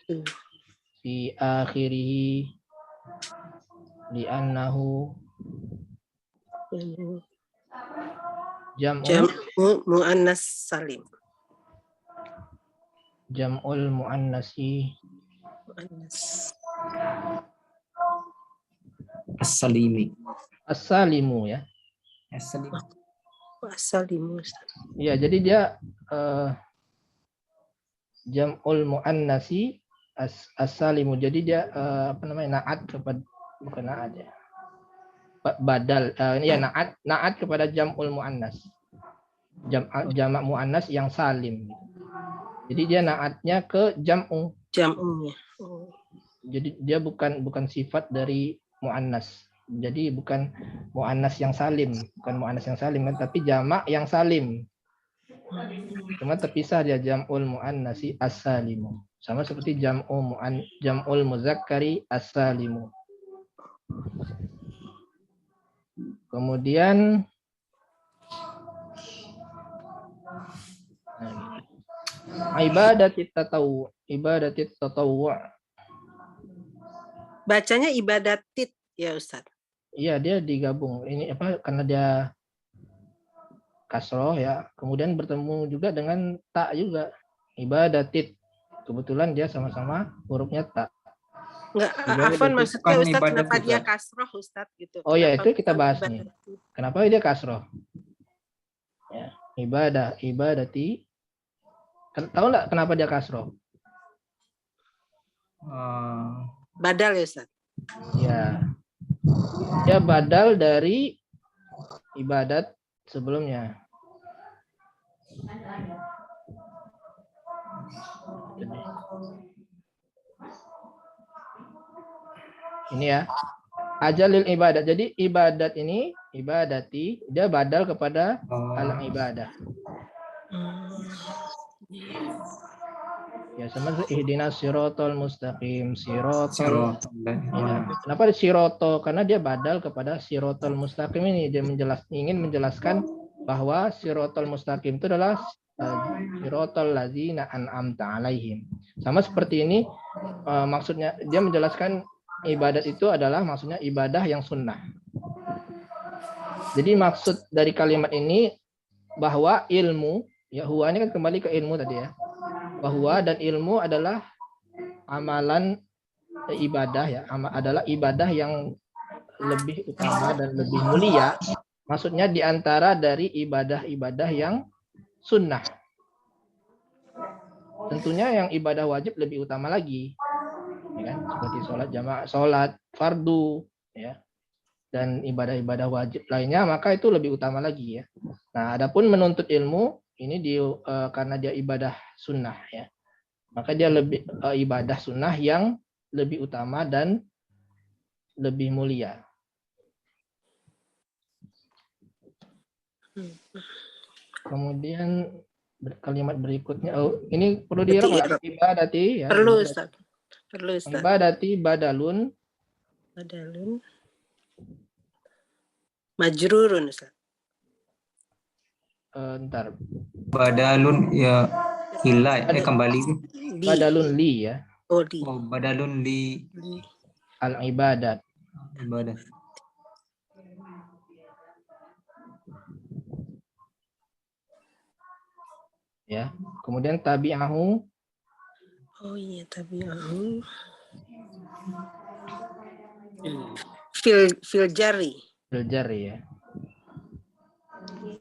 B: fi akhirih li'annahu
D: jam'u muannas salim.
B: Jam'ul muannasi
F: as-salimi.
B: As-salimu ya.
D: As-salimu.
B: Ya, jadi dia jam'ul muannasi as-salimu. Jadi dia na'at kepada, bukan na'at ya. Badal na'at kepada jam'ul muannas. Jamak muannas yang salim. Jadi dia na'atnya ke jam'u.
D: Jam'unya.
B: Jadi dia bukan sifat dari muannas. Jadi bukan muannas yang salim, kan, tapi jamak yang salim. Cuma terpisah dia jam'ul muannasi as-salimu. Sama seperti jam'ul muzakkari as-salimu. Kemudian ibadatit tatawwu.
D: Bacanya ibadatit ya Ustaz.
B: Iya, dia digabung. Ini apa? Karena dia kasroh ya. Kemudian bertemu juga dengan tak juga. Ibadatit. Kebetulan dia sama-sama hurufnya tak.
D: Enggak,
B: Ibadatit.
D: Afwan maksudnya
E: Bukan
D: Ustaz
E: ibadat
D: kenapa
E: juga.
D: dia kasroh Ustaz gitu.
B: Oh ya,
D: Kenapa
B: itu kita
D: bukan
B: bahas nih.
D: ibadatit?
B: Kenapa dia kasroh? Ya, ibadati. Tahu nggak kenapa dia kasroh?
D: Badal ya Ustaz.
B: Ya, dia badal dari ibadat sebelumnya. Ini ya, ajalil ibadat. Jadi ibadat ini, ibadati, dia badal kepada al ibadah. Ya, sama ihdinas sirotol mustaqim, sirotol. Ya. Kenapa siroto? Karena dia badal kepada sirotol mustaqim ini. Dia ingin menjelaskan bahwa sirotol mustaqim itu adalah sirotol ladzina an'amta alaihim. Sama seperti ini, maksudnya dia menjelaskan ibadat itu adalah maksudnya ibadah yang sunnah. Jadi maksud dari kalimat ini bahwa ilmu, ya huwa ini kan kembali ke ilmu tadi ya. Bahwa dan ilmu adalah amalan ibadah ya, adalah ibadah yang lebih utama dan lebih mulia. Maksudnya di antara dari ibadah-ibadah yang sunnah. Tentunya yang ibadah wajib lebih utama lagi. Ya kan? Seperti sholat jamaah, sholat fardu ya. Dan ibadah-ibadah wajib lainnya, maka itu lebih utama lagi ya. Nah, adapun menuntut ilmu ini karena dia ibadah sunnah ya, maka dia lebih ibadah sunnah yang lebih utama dan lebih mulia. Kemudian kalimat berikutnya, ini perlu direkam ibadati ya.
D: Perlu Ustaz. Perlu Ustaz.
B: Ibadati badalun.
D: Badalun. Majrurun Ustaz.
B: Ntar.
E: Badalun ya hilai kembali.
B: Badalun li ya.
D: Oh, li.
E: Oh, badalun li
B: Al ibadat.
E: ibadah.
B: Ya. Kemudian tabi'ahu.
D: Oh iya, tabi'ahu. Fil jari.
B: Fil jari ya.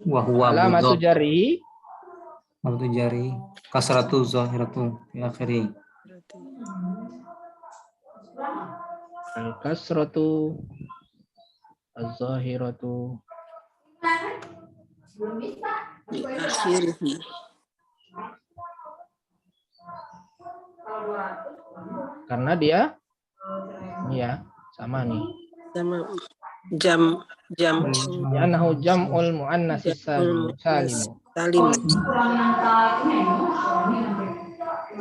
E: Wa huwa
B: Alamatu
E: mudhaf.
B: jari.
E: Alamatu jari kasratu zahiratu fi akhirih.
B: Al-kasratu az-zahiratu
D: Di akhirih.
B: karena dia ya sama nih.
D: Sama jam
B: Annahu jam'ul muannatsis salim.
D: salim.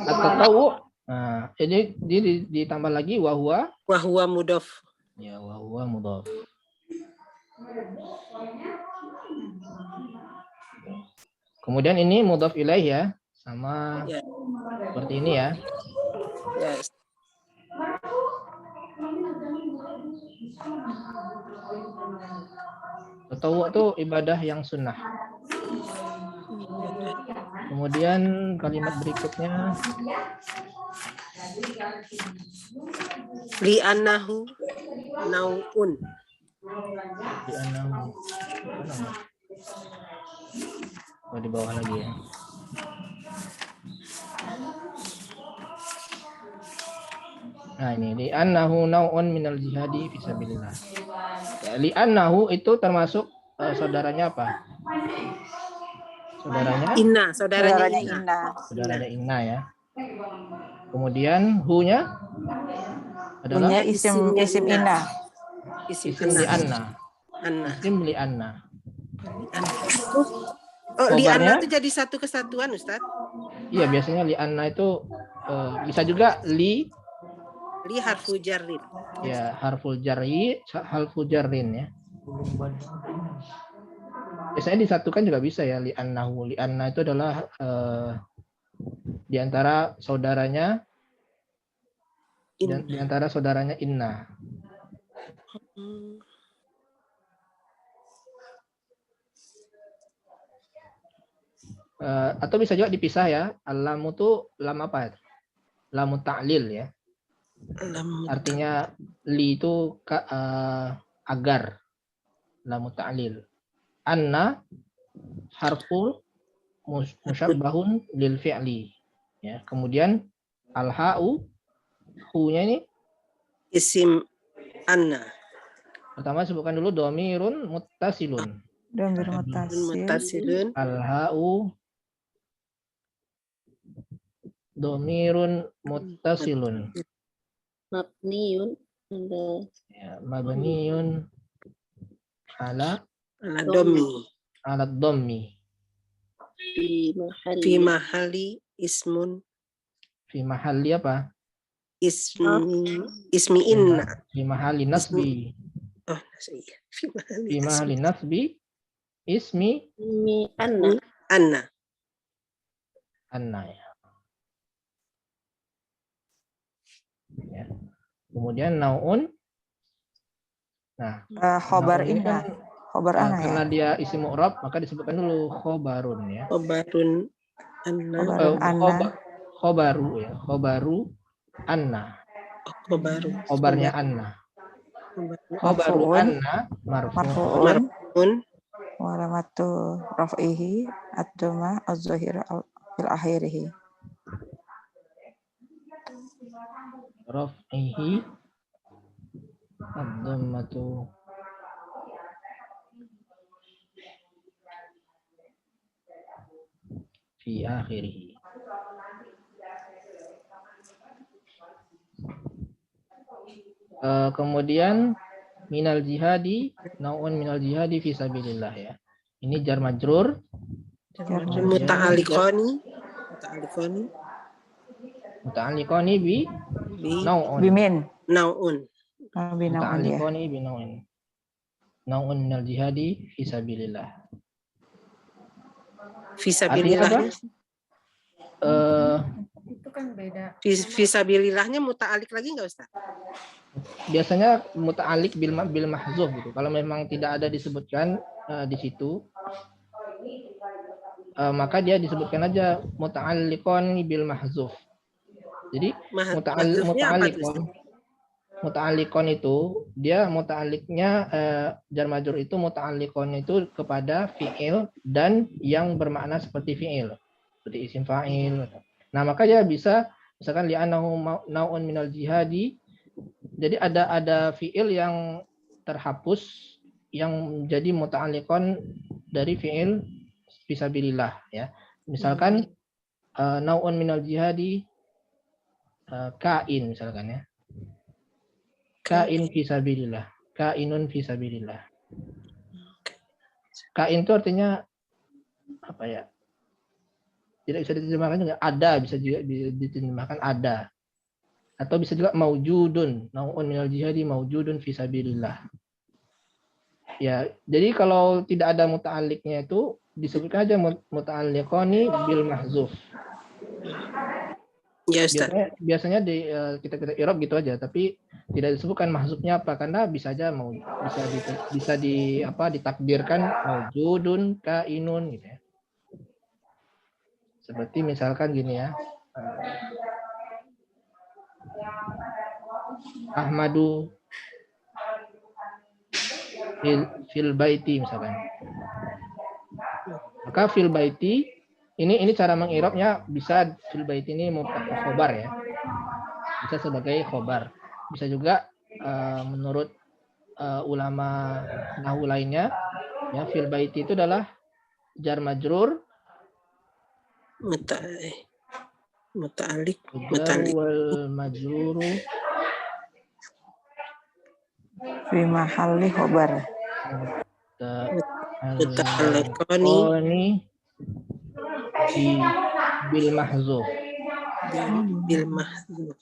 B: At-tatawu. Nah, jadi ditambah lagi wahwa.
D: Wahwa mudhaf.
B: Ya, wahwa mudhaf. Kemudian ini mudhaf ilaih ya, sama
D: Ya.
B: seperti ini ya.
D: Yes.
B: Tatawu itu ibadah yang sunnah. Kemudian kalimat berikutnya
D: Li'annahu nau'un.
B: di bawah lagi ya. Nah ini li'annahu nau'un minal jihadi fisabilillah. Ya, li'annahu itu termasuk saudaranya apa? Saudaranya?
D: Inna, saudaranya Inna.
B: Saudaranya Inna ya. Kemudian hu-nya adalah
J: Punya isim Inna.
B: isim li'anna. Isim li'anna.
D: Oh,
B: Khobarnya?
D: li'anna itu jadi satu kesatuan, Ustaz?
B: Iya, biasanya li'anna itu bisa juga li
D: Harfu jarrin.
B: ya, harful jarrin ya. Biasanya disatukan juga bisa ya, li'annahu. Li'anna itu adalah di antara saudaranya Dan di antara saudaranya inna.
D: Hmm.
B: Atau bisa juga dipisah ya. Al-lamu itu lam apa? Lamu ta'lil ya. Artinya li itu agar. Lamu ta'lil. Anna harful musyabbahun lil fi'li. Ya, kemudian al-ha'u hu-nya ini
D: Isim anna.
B: pertama sebutkan dulu domirun muttasilun.
J: Domir mutasil.
D: Mutasilun.
B: Al-ha'u domirun muttasilun.
K: Mabniun
B: Ya, mabniun ala dhammi.
D: Fi mahali ismun.
B: Fi mahalli apa?
D: Ismi inna.
B: Fi mahalli nasbi.
D: Oh, iya.
B: Fi mahalli nasbi ismi
D: anna.
B: anna ya. Ya. Kemudian naun. Nah,
J: Khobar
B: naun ini
J: inna. Khobar anna ya.
B: karena dia isim mu'rab maka disebutkan dulu khobarun ya.
D: Khobarun anna.
J: Khobarun anna.
B: Khobaru ya. Khobaru anna. Khobarnya anna. Khobaru anna
J: Marfu'un. Walamatu raf'ihi ad-dhamma az-zahira fil akhirih.
B: Raf'ihi ad-dhammatu fi akhirih. Kemudian minal jihadi, naun minal jihadi fi sabilillah ya. Ini jar majrur. Muta'alliqani bi naun.
J: Bimin.
D: Naun.
B: Muta'alliqani bi naun. Naun minal jihadi fi sabilillah.
D: Fisabilillah.
K: itu kan beda.
D: Fisabilillahnya muta'alik lagi nggak Ustaz?
B: Biasanya muta'alik bil mahzuf gitu. Kalau memang tidak ada disebutkan di situ, maka dia disebutkan aja muta'alliqon bil mahzuf. Jadi muta'alliqon itu dia muta'alliqnya jar majrur itu muta'alliqon itu kepada fi'il dan yang bermakna seperti fi'il, seperti isim fa'il. Nah, maka dia bisa misalkan li'annahu naun minal jihadi. Jadi ada fi'il yang terhapus yang menjadi muta'alliqon dari fi'il fisabilillah ya. Misalkan naun minal jihadi kain misalkan ya. Kain fisabilillah. Kainun fisabilillah. Kain itu artinya apa ya? Tidak bisa diterjemahkan juga ada, bisa juga diterjemahkan ada. Atau bisa juga maujudun, naun minal jihadi maujudun fisabilillah. Ya, jadi kalau tidak ada muta'alliqnya itu disebutkan aja muta'alliqani bil mahzuf.
D: Ya, Ustaz.
B: Biasanya di kita i'rab gitu aja, tapi tidak disebutkan mahzufnya apa karena bisa aja bisa ditakdirkan maujudun kainun gitu ya. Seperti misalkan gini ya. Ahmadu fil baiti misalkan. Maka fil baiti ini cara mengirabnya bisa fil baiti ini mubtada khobar ya. Bisa sebagai khobar. Bisa juga menurut ulama nahwu lainnya ya fil baiti itu adalah jar majrur
D: muta'alliq
B: wal majruru
J: Fi mahalli khobar.
B: Muta'alliqani bil mahzuf.
D: Bil mahzuf.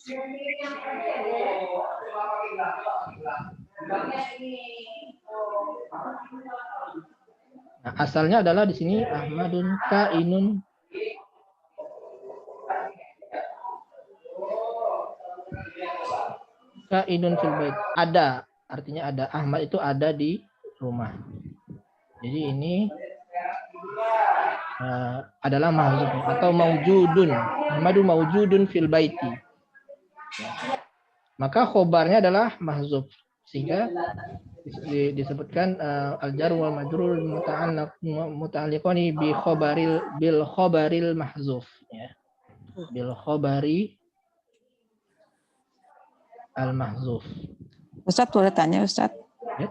B: Nah, asalnya adalah di sini Ahmadun kainun Ka'inun fil bait. Ada, artinya ada. Ahmad itu ada di rumah. Jadi ini adalah mahzuf atau maujudun. Ahmadu maujudun fil baiti. Maka khobarnya adalah mahzuf. Sehingga disebutkan al-jar wal majrur muta'alliqani bil khobaril mahzuf, ya. Bil khobari al mahzuf.
J: Ustadz boleh tanya Ustadz?
B: Ya.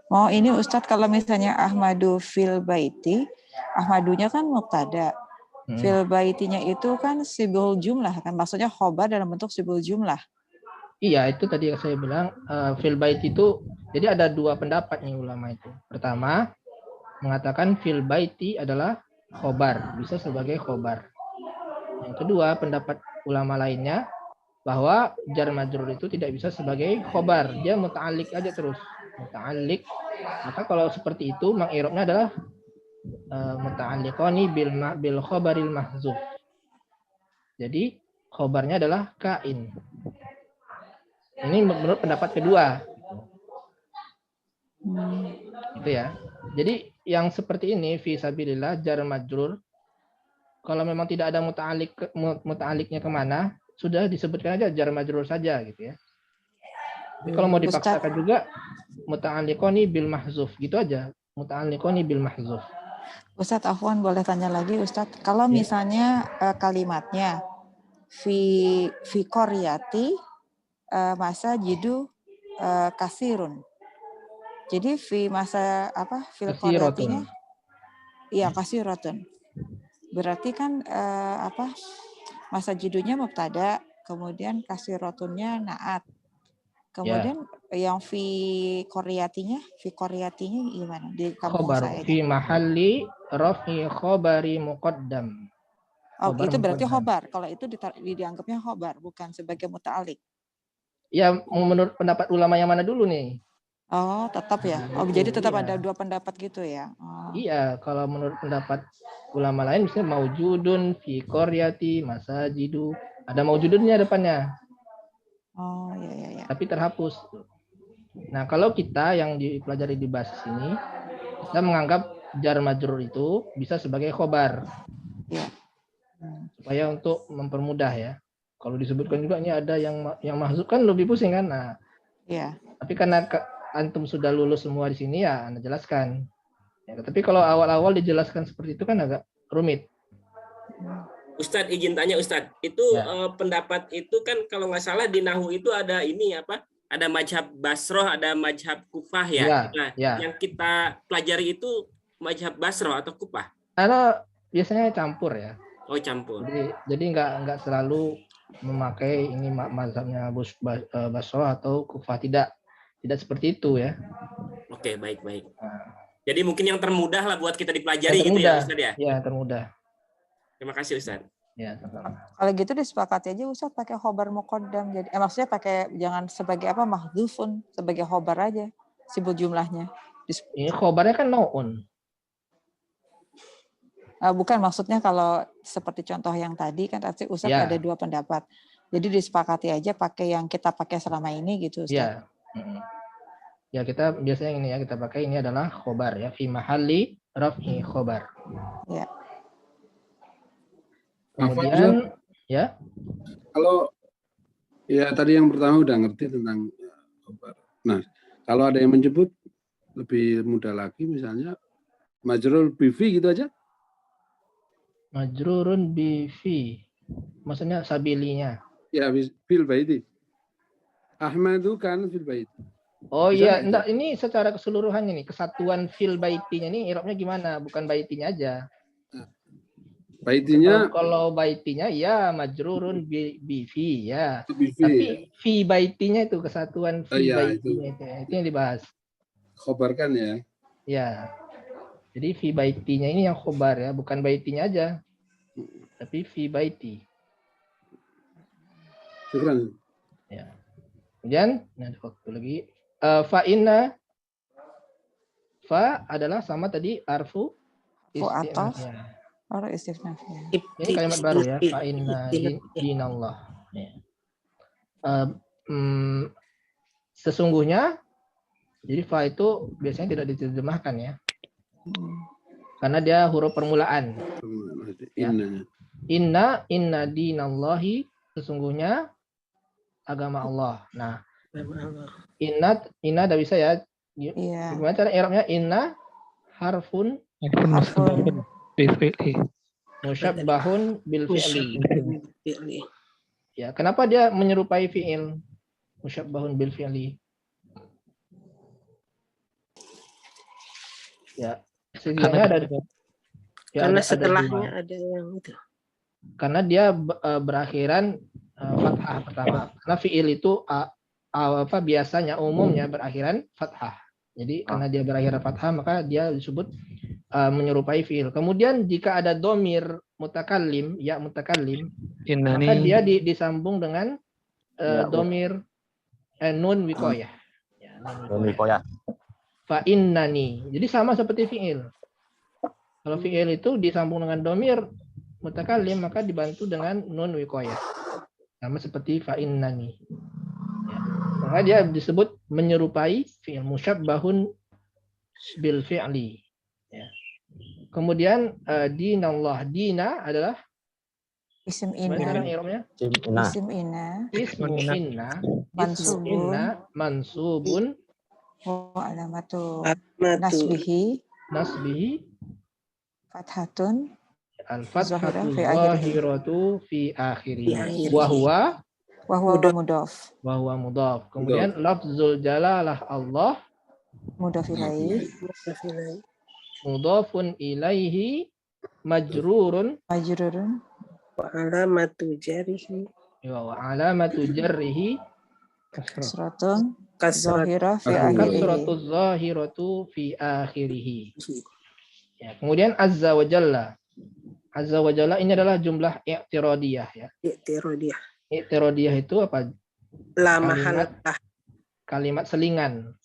J: Mau ini Ustadz, kalau misalnya Ahmadu fil baiti, Ahmadunya kan mubtada. Fil baitinya itu kan sibul jumlah kan, maksudnya khobar dalam bentuk sibul jumlah.
B: Iya, itu tadi yang saya bilang fil bait itu, jadi ada dua pendapat nih ulama itu. Pertama, mengatakan fil baiti adalah khobar, bisa sebagai khobar. Yang kedua, pendapat ulama lainnya bahwa jar majrur itu tidak bisa sebagai khobar, dia muta'alliq aja terus. Muta'alliq. Maka kalau seperti itu, mengirobnya adalah muta'alliqani bil khobaril mahzuf. Jadi khobarnya adalah kain. Ini menurut pendapat kedua. Itu ya. Jadi yang seperti ini fi sabilillah jar majrur, kalau memang tidak ada muta'alliqnya kemana, sudah disebutkan aja jar majrur saja gitu ya. Jadi kalau mau dipaksakan juga muta'alliqani bil mahzuf gitu aja. Muta'alliqani bil mahzuf.
J: Ustadz Afwan, boleh tanya lagi Ustadz, kalau misalnya kalimatnya fi qaryati masa jidu kasirun. Jadi fi masa apa? Fil qaryatinya iya kasirotun. Berarti kan apa? Masa jidunya mubtada, kemudian kasirotunnya naat. Kemudian yang fi qaryatinya gimana? Di kampung
B: khobar
J: saya.
B: Fi mahalli rafi khobari muqaddam.
J: Oh, itu berarti khobar. Kalau itu dianggapnya khobar, bukan sebagai muta'alliq.
B: Ya, menurut pendapat ulama yang mana dulu nih?
J: Oh, tetap ya. Oh, jadi tetap ada dua pendapat gitu ya. Oh.
B: Iya, kalau menurut pendapat ulama lain misalnya maujudun fi qaryati masajidu, ada maujudunnya depannya.
J: Oh, ya.
B: Tapi terhapus. Nah, kalau kita yang dipelajari di basis ini, kita menganggap jar majrur itu bisa sebagai khobar.
J: Ya.
B: Supaya untuk mempermudah ya. Kalau disebutkan juga ini ada yang mahzuf kan lebih pusing kan. Nah.
J: Iya.
B: Tapi karena antum sudah lulus semua di sini ya Anda jelaskan. Ya, tapi kalau awal-awal dijelaskan seperti itu kan agak rumit.
G: Ustadz izin tanya Ustadz, itu pendapat itu kan kalau nggak salah di Nahwu itu ada ini apa? Ada mazhab Basroh, ada mazhab Kufah ya. Nah, yang kita pelajari itu mazhab Basroh atau Kufah?
B: Karena biasanya campur ya.
G: Oh, campur.
B: Jadi nggak selalu memakai ini mazhabnya Basroh atau Kufah, tidak seperti itu ya.
G: Oke, baik. Jadi mungkin yang termudah lah buat kita dipelajari gitu ya Ustadz ya?
B: Ya, termudah.
G: Terima kasih Ustadz.
B: Ya,
J: kalau gitu disepakati aja Ustadz pakai khobar muqaddam. Jadi maksudnya pakai jangan sebagai apa mahdzufun, sebagai khobar aja sibuk jumlahnya.
B: Ini khobarnya kan naun.
J: Bukan, maksudnya kalau seperti contoh yang tadi kan Ustadz ada dua pendapat. Jadi disepakati aja pakai yang kita pakai selama ini gitu Ustadz.
B: Ya, kita biasanya ini ya kita pakai ini adalah khobar ya, fi mahalli raf'i khobar.
J: Ya.
B: Kemudian ya.
L: Kalau ya tadi yang pertama udah ngerti tentang khobar. Nah, kalau ada yang menyebut lebih mudah lagi misalnya majrur bifi gitu aja.
B: Majrurun bifi. Maksudnya sabilinya.
L: Ya, fil baiti. Ahmadu kan fil baiti.
B: Oh iya, enggak, ini secara keseluruhannya nih, kesatuan fil baitinya nih i'rabnya gimana? Bukan baitinya aja.
L: Baitinya
B: kalau baitinya ya majrurun bi fi ya. Tapi fi baitinya itu kesatuan fi baitinya itu yang dibahas.
L: Khobarkan ya.
B: Ya. Jadi fi baitinya ini yang khobar ya, bukan baitinya aja. Tapi fi baiti.
L: Syukran.
B: Ya. Kemudian ada waktu lagi. Fa inna fa adalah sama tadi arfu
J: atau Orang istifnafnya.
B: Ini kalimat baru ya, fa inna dinallah. Ya. Sesungguhnya, jadi fa itu biasanya tidak diterjemahkan ya, karena dia huruf permulaan. Ya. Inna dinallahi, sesungguhnya agama Allah. Nah, inna tidak bisa ya. Gimana cara i'rabnya? Inna harfun musyabbahun bil fi'li. Ya, kenapa dia menyerupai fi'il? Musyabbahun bil fi'li. Ya, sebenarnya ada ya,
D: karena
B: ada
D: setelahnya ada yang itu.
B: Karena dia berakhiran fathah pertama. Karena fi'il itu biasanya umumnya berakhiran fathah. Jadi karena dia berakhiran fathah maka dia disebut menyerupai fi'il. Kemudian jika ada domir mutakallim, ya mutakallim, maka dia disambung dengan domir nun wikoyah. Ya, nun wikoyah. Fa innani. Jadi sama seperti fi'il. Kalau fi'il itu disambung dengan domir mutakallim maka dibantu dengan nun wikoyah. Sama seperti fa innani. Ya. Maka dia disebut menyerupai fi'il, musyabbahun bil fi'li. Ya. Kemudian dinallah, dina adalah
J: isim inna. Isim inna.
B: Ismu inna. Mansubun.
J: Wa alamatu nasbihi fathatun.
B: Al-fathatu zahiratu fi akhirih. Wa huwa mudhaf. Kemudian lafzul jalalah Allah
J: mudhaf ilaih.
B: Mudhafun ilaihi majrurun
D: wa alamatu jarrihi
J: kasratun zahiratu fi akhirih.
B: Ya, kemudian azza wa jalla. Azza wa jalla ini adalah jumlah i'tiradiyah ya. I'tiradiyah itu apa? Kalimat selingan.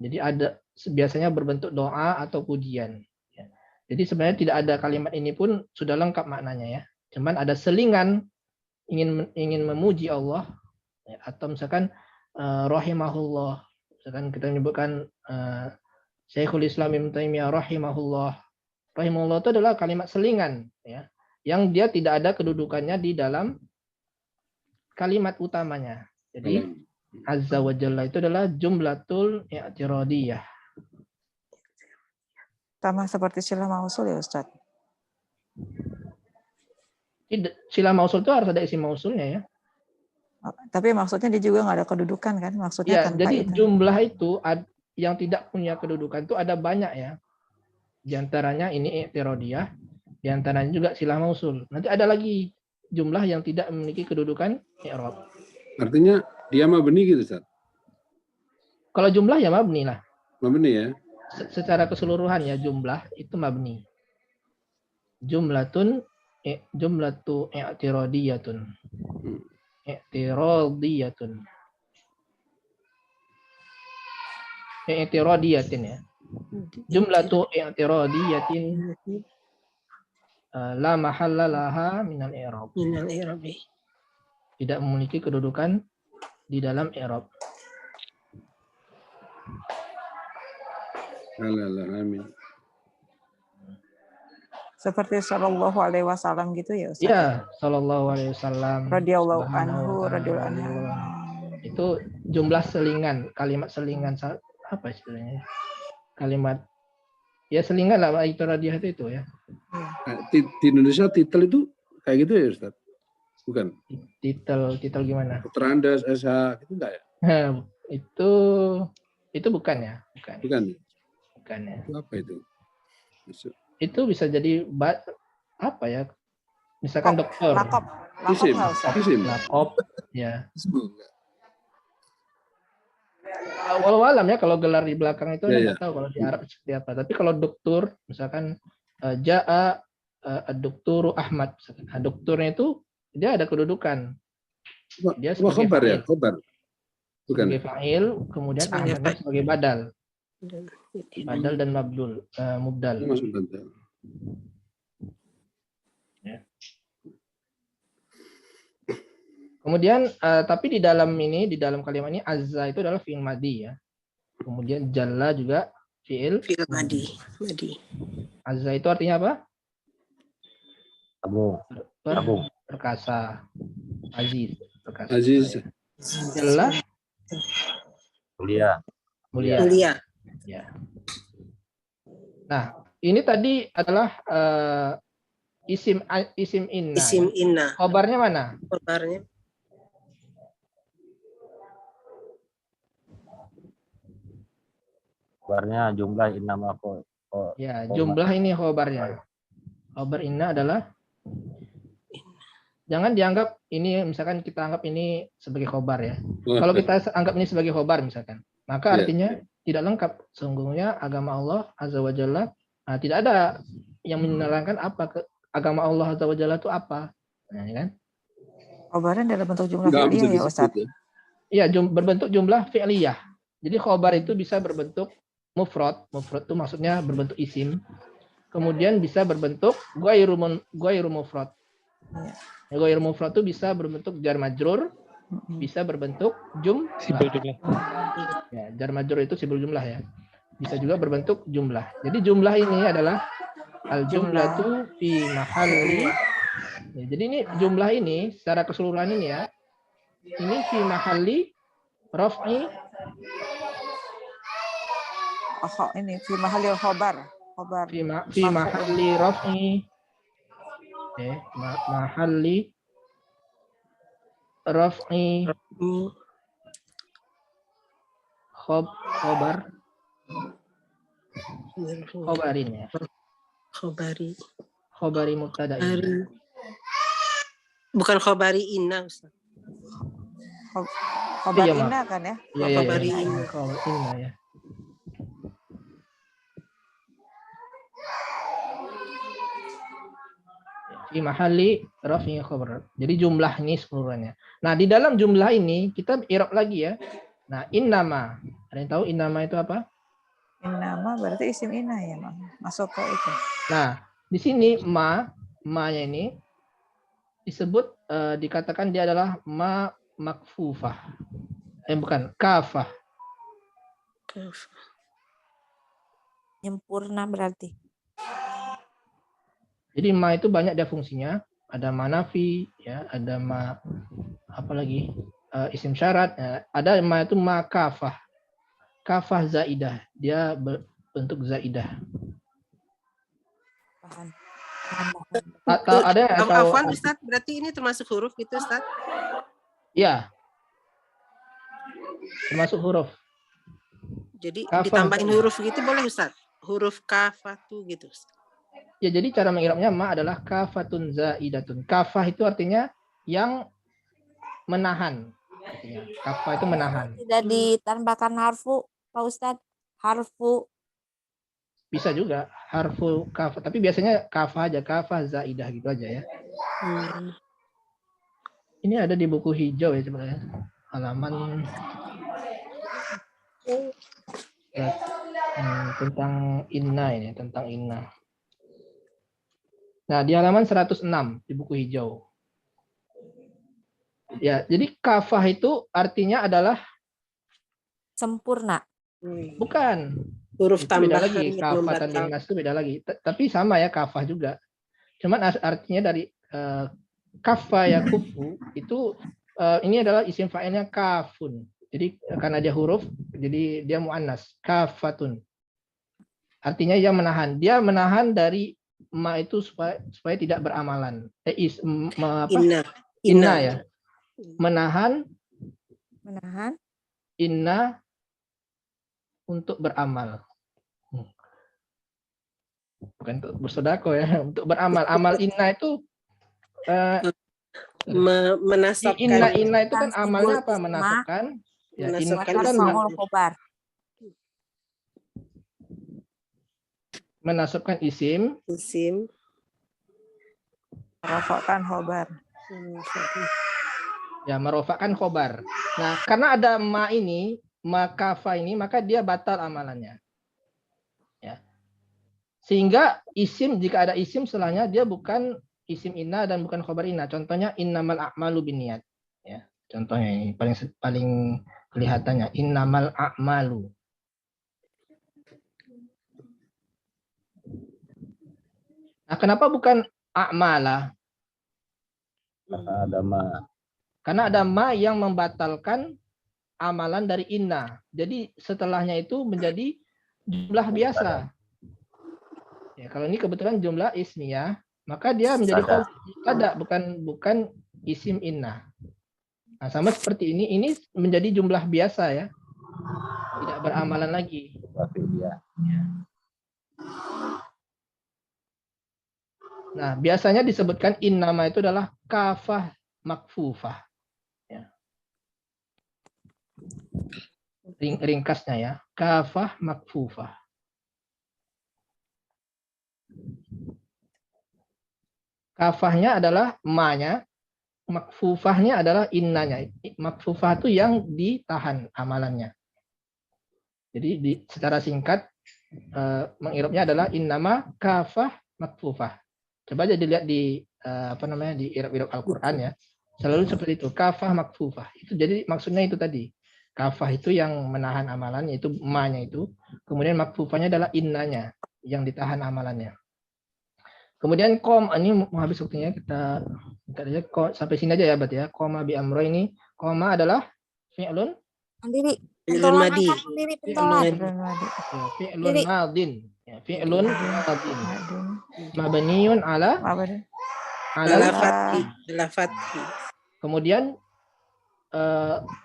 B: Jadi ada biasanya berbentuk doa atau pujian. Ya. Jadi sebenarnya tidak ada kalimat ini pun sudah lengkap maknanya ya. Cuman ada selingan ingin memuji Allah ya, atau misalkan rahimahullah. Misalkan kita menyebutkan Syekhul Islam Ibnu Taimiyah rahimahullah. Rahimahullah itu adalah kalimat selingan ya, yang dia tidak ada kedudukannya di dalam kalimat utamanya. Jadi azza wa jalla itu adalah jumlatul i'tiradiyah.
J: Sama seperti sila mausul ya Ustaz?
B: Sila mausul itu harus ada isim mausulnya ya.
J: Tapi maksudnya dia juga nggak ada kedudukan kan? Maksudnya
B: ya,
J: tanpa
B: jadi
J: itu.
B: Jumlah itu yang tidak punya kedudukan itu ada banyak ya. Di antaranya ini i'tiradiyah, di antaranya juga silah mausul. Nanti ada lagi jumlah yang tidak memiliki kedudukan i'rab.
L: Artinya dia mabni gitu, Ustaz?
B: Kalau jumlah ya mabni lah.
L: Mabni ya?
B: Secara keseluruhan ya jumlah itu mabni. Jumlatu i'tiradiyatun. I'tiradiyatin ya. Jumlatu i'tiradiyatin la mahalla laha minal i'rab. Tidak memiliki kedudukan di dalam i'rab.
L: Amin.
J: Seperti sallallahu alaihi wasallam gitu ya Ustaz?
B: Ya, sallallahu alaihi wasallam.
J: Radhiyallahu anhu, radhiyallahu anhu.
B: Itu jumlah selingan, kalimat selingan apa istilahnya? Kalimat ya selingan lah itu radiah itu ya.
L: Di Indonesia titel itu kayak gitu ya Ustaz? Bukan?
B: Titel gimana?
L: Puterandas, SH, itu enggak ya?
B: Itu bukan ya? Bukan ya?
L: Itu apa itu?
B: Itu bisa jadi apa ya? Misalkan dokter.
J: Lakop
B: ya. Walau alam ya kalau gelar di belakang itu nggak tahu kalau di Arab seperti apa. Tapi kalau dokter, misalkan Ja'a Ad-Dokturu Ahmad, dokternya itu dia ada kedudukan. Dia sebagai
L: khobar ya, khobar. Bukan.
B: Sebagai fa'il, kemudian Ahmadnya sebagai badal. Badal dan mubdal. Kemudian tapi di dalam kalimat ini azza itu adalah fi'il madhi ya. Kemudian jalla juga fi'il
D: madhi.
B: Azza itu artinya apa?
I: Agung.
B: Perkasa. Aziz, perkasa.
L: Aziz.
B: Jalla mulia. Ya. Nah, ini tadi adalah isim inna.
D: Isim inna.
B: Khobarnya mana?
D: Khobarnya
I: jumlah innama
B: ya, jumlah ini khobarnya. Khobar inna adalah, jangan dianggap ini, misalkan kita anggap ini sebagai khobar ya. Kalau kita anggap ini sebagai khobar misalkan, maka artinya tidak lengkap. Sungguhnya agama Allah Azza wa Jalla, tidak ada yang menerangkan apa agama Allah Azza wa Jalla itu apa. Nah, ya kan?
J: Khobarnya dalam bentuk jumlah fi'liyah ya Ustaz?
B: Iya, berbentuk jumlah fi'liyah. Jadi khobar itu bisa berbentuk mufrad. Mufrad itu maksudnya berbentuk isim. Kemudian bisa berbentuk ghairu mufrad. Ghairu mufrad itu bisa berbentuk jar majrur, bisa berbentuk jumlah. Ya, jar majrur itu sibul jumlah ya. Bisa juga berbentuk jumlah. Jadi jumlah ini adalah al-jumlatu fi mahalli. Ya, jadi ini jumlah ini secara keseluruhan ini ya. Ini fi mahalli raf'i.
J: Ini fi mahalli khobar.
B: Fi mahalli raf'i. Mahalli raf'i khobarin ya. Khobari mubtada.
D: Bukan khobari inna Ustaz.
J: Khobar inna kan ya?
D: Khobari inna.
B: Inna ya. Fi mahalli raf'i khobar. Jadi jumlah ini seluruhnya. Nah, di dalam jumlah ini kita i'rab lagi ya. Nah, innama. Ada yang tahu innama itu apa?
J: Innama berarti isim inna ya, Bang. Masuk ke itu.
B: Nah, di sini ma-nya ini disebut dikatakan dia adalah ma makfufah. Bukan, kafah.
M: Nyempurna berarti.
B: Jadi ma itu banyak dia fungsinya. Ada ma nafi, ya, ada ma apa lagi? Isim syarat. Ada ma itu ma kafah. Kafah zaidah. Dia berbentuk zaidah.
D: Atau ada atau Afwan Ustaz, berarti ini termasuk huruf gitu Ustaz?
B: Ya. Termasuk huruf.
D: Jadi kafah, ditambahin huruf gitu boleh Ustaz? Huruf kafatu gitu Ustaz.
B: Ya, jadi cara mengirabnya ma adalah kafatun zaidatun. Kafah itu artinya yang menahan. Artinya, kafah itu menahan.
M: Tidak ditambahkan harfu, Pak Ustadz. Harfu.
B: Bisa juga harfu kafah, tapi biasanya kafah aja, kafah zaidah gitu aja ya. Ini ada di buku hijau ya sebenarnya. Halaman tentang inna ini, tentang inna. Nah, di halaman 106 di buku hijau. Ya, jadi kafah itu artinya adalah
M: sempurna.
B: Bukan.
D: Huruf tambahan.
B: Beda lagi, kafah dan linnas itu beda lagi. Tapi sama ya, kafah juga. Cuman artinya dari kafah ya kufu itu ini adalah isim fa'ilnya kafun. Jadi karena dia huruf, jadi dia muannas, kafatun. Artinya dia menahan. Dia menahan dari ma itu supaya tidak beramalan. Inna ya. Menahan inna untuk beramal. Bukan untuk bersedekah ya, untuk beramal. Amal inna itu
D: menasabkan.
B: Inna itu kan amalnya apa? Menasabkan. Ya, inna itu kan menasabkan isim.
J: Merofakkan khobar.
B: Ya, merofakkan khobar. Nah, karena ada ma ini, ma kafa ini, maka dia batal amalannya. Ya. Sehingga isim, jika ada isim setelahnya, dia bukan isim inna dan bukan khobar inna. Contohnya innamal a'malu binniyat. Ya. Contohnya ini paling kelihatannya innamal a'malu. Nah, kenapa bukan a'mala? Karena ada ma yang membatalkan amalan dari inna. Jadi setelahnya itu menjadi jumlah biasa. Ya, kalau ini kebetulan jumlah ismiyah, maka dia menjadi mubtada, bukan isim inna. Nah, sama seperti ini menjadi jumlah biasa ya. Tidak beramalan lagi. Ya. Nah, biasanya disebutkan innama itu adalah kafah makfufah. Ya. Ringkasnya ya, kafah makfufah. Kafahnya adalah ma-nya, makfufahnya adalah innanya. Makfufah itu yang ditahan amalannya. Jadi secara singkat mengirabnya adalah innama kafah makfufah. Coba aja dilihat di di irab-irab Al-Qur'an ya. Selalu seperti itu, kafah makfufah. Itu jadi maksudnya itu tadi. Kafah itu yang menahan amalannya, itu ma-nya itu. Kemudian makfufahnya adalah innanya yang ditahan amalannya. Kemudian ini mau habis waktunya, kita aja sampai sini aja ya berarti ya. Koma bi amro ini, koma adalah fi'lun
M: Mandiri.
D: Fi'lun madi.
M: Mandiri pentolan.
B: Fi'lun madin. Ya, fi'lun madin. Mabniun ala
D: fathi.
B: Kemudian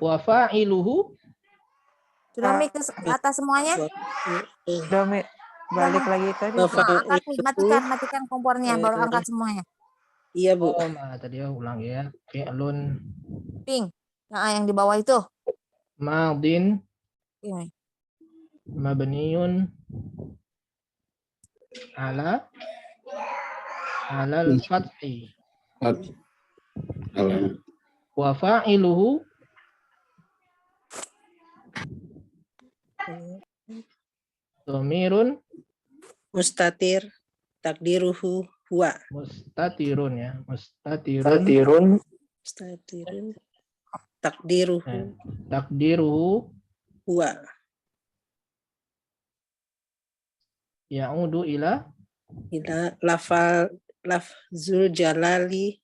B: wa fa'iluhu
M: Sudah ke atas semuanya?
J: Domi, balik lagi tadi.
M: Matikan kompornya, baru angkat semuanya.
D: Iya, Bu.
B: Tadi ulang ya. Fi'lun
M: Ping. Nah, yang di bawah itu.
B: madin.
M: Ini.
B: Mabniun ala al-fathi. Wa fa'iluhu dhamirun
D: mustatir takdiruhu huwa.
B: Mustatirun ya, mustatirun takdiruhu
D: huwa.
B: Ya'udu ila
D: lafzul jalali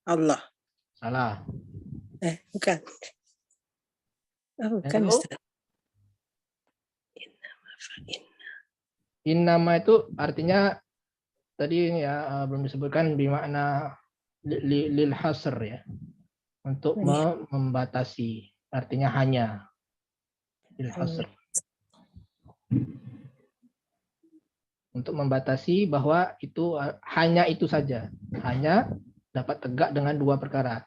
D: Allah.
B: Salah.
D: Bukan. Bukan, Ustaz.
B: Innama itu artinya tadi ya belum disebutkan bermakna lil hasr ya. Untuk membatasi, artinya hanya. Lil hasr. Untuk membatasi bahwa itu hanya itu saja. Hanya dapat tegak dengan dua perkara.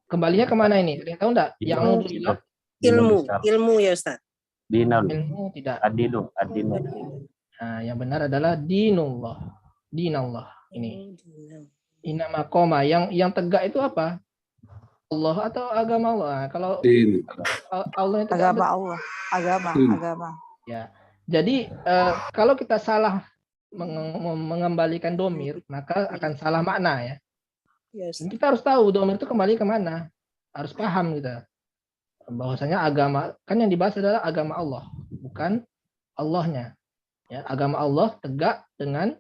B: Kembalinya kemana ini? Kalian tahu enggak? Yang
D: ilmu ya Ustaz.
B: Ilmu tidak.
I: Adinu.
B: Nah, yang benar adalah dinullah. Dinallah ini. Inama koma yang tegak itu apa? Allah atau agama Allah? Nah, kalau Allah itu
J: agama.
B: Ya. Jadi kalau kita salah mengembalikan domir, maka akan salah makna ya. Dan kita harus tahu domir itu kembali kemana. Harus paham kita. Bahwasanya agama, kan yang dibahas adalah agama Allah, bukan Allahnya. Ya, agama Allah tegak dengan,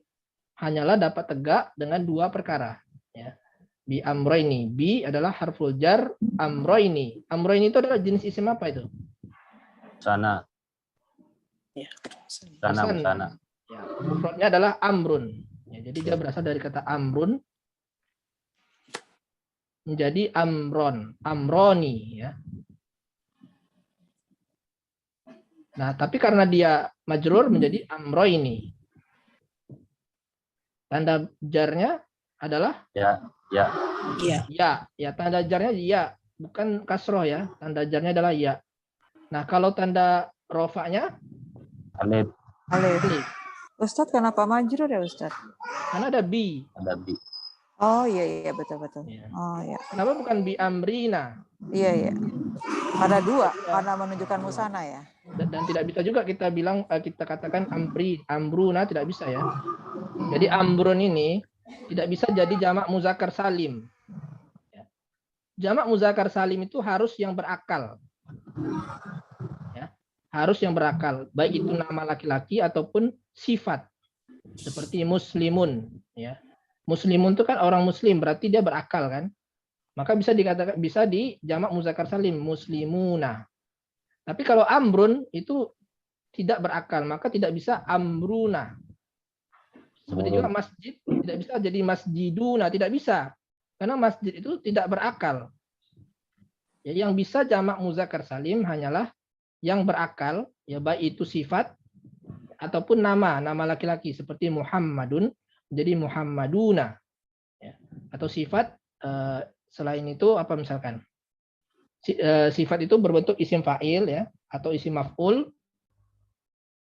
B: hanyalah dapat tegak dengan dua perkara. Ya. Bi amroini. Bi adalah harful jar, amroini. Amroini itu adalah jenis isim apa itu?
I: Sana.
D: Ya.
I: Sana.
B: Ya, mufradnya adalah amrun. Ya, jadi dia berasal dari kata amrun menjadi amron, amroni ya. Nah, tapi karena dia majrur menjadi amroini. Tanda jarnya adalah
I: ya.
B: Ya, tanda jarnya ya, bukan kasroh ya. Tanda jarnya adalah ya. Nah, kalau tanda rofanya
I: alif.
J: Ustadz kenapa majrur ya Ustadz?
B: Karena ada bi.
J: Oh iya betul.
B: Ya.
J: Oh iya.
B: Kenapa bukan bi amrina?
J: Iya. Ada dua karena menunjukkan musana ya.
B: Dan tidak bisa juga kita bilang kita katakan ambruna, tidak bisa ya. Jadi amrun ini tidak bisa jadi jamak muzakkar salim. Ya. jamak muzakkar salim itu harus yang berakal. Ya, harus yang berakal, baik itu nama laki-laki ataupun sifat. Seperti muslimun, ya. Muslimun itu kan orang muslim, berarti dia berakal kan? Maka bisa dikatakan, bisa di jamak muzakkar salim, muslimuna. Tapi kalau amrun itu tidak berakal, maka tidak bisa amruna. Seperti juga masjid tidak bisa jadi masjiduna, tidak bisa. Karena masjid itu tidak berakal. Ya, yang bisa jamak muzakkar salim hanyalah yang berakal, ya baik itu sifat ataupun nama laki-laki seperti Muhammadun jadi Muhammaduna. Ya. Atau sifat selain itu apa misalkan? Sifat itu berbentuk isim fa'il ya atau isim maf'ul.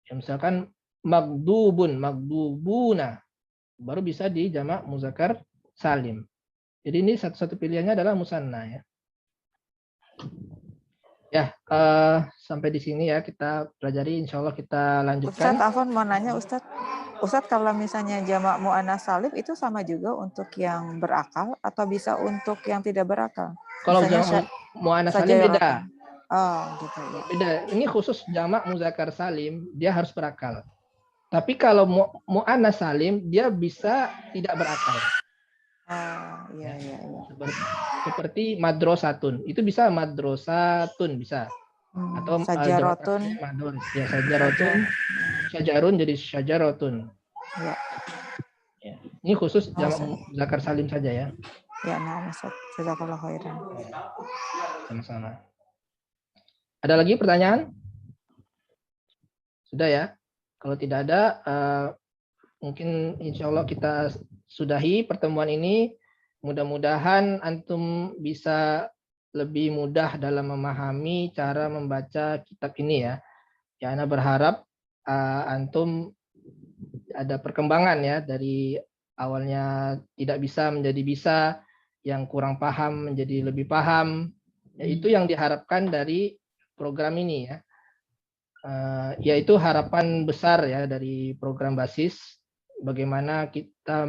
B: Ya, misalkan magdubun, magdubuna, baru bisa di jamak muzakkar salim. Jadi ini satu-satu pilihannya adalah musanna ya. Ya, sampai di sini ya kita pelajari, insya Allah kita lanjutkan.
J: Ustadz Afwan mau nanya Ustadz. Ustadz kalau misalnya jamak muannats salim itu sama juga untuk yang berakal atau bisa untuk yang tidak berakal?
B: Kalau jamak muannats salim beda.
J: Oh, gitu ya.
B: Beda. Ini khusus jamak muzakkar salim, dia harus berakal. Tapi kalau muannats salim, dia bisa tidak berakal.
J: Iya.
B: Seperti madrasatun, itu bisa madrasatun bisa. Atau
J: sajarotun.
B: Ya, sajarotun, syajarun jadi syajarotun.
J: Ya.
B: Ya. Ini khusus jamak muzakkar salim saja ya.
J: Ya, nah, Ustaz. Jazakallahu khairan.
B: Sama-sama. Ada lagi pertanyaan? Sudah ya? Kalau tidak ada, mungkin insya Allah kita sudahi pertemuan ini. Mudah-mudahan antum bisa lebih mudah dalam memahami cara membaca kitab ini ya. Ya, Ana berharap antum ada perkembangan ya dari awalnya tidak bisa menjadi bisa, yang kurang paham menjadi lebih paham. Ya, itu yang diharapkan dari program ini ya. Yaitu harapan besar ya dari program basis, bagaimana kita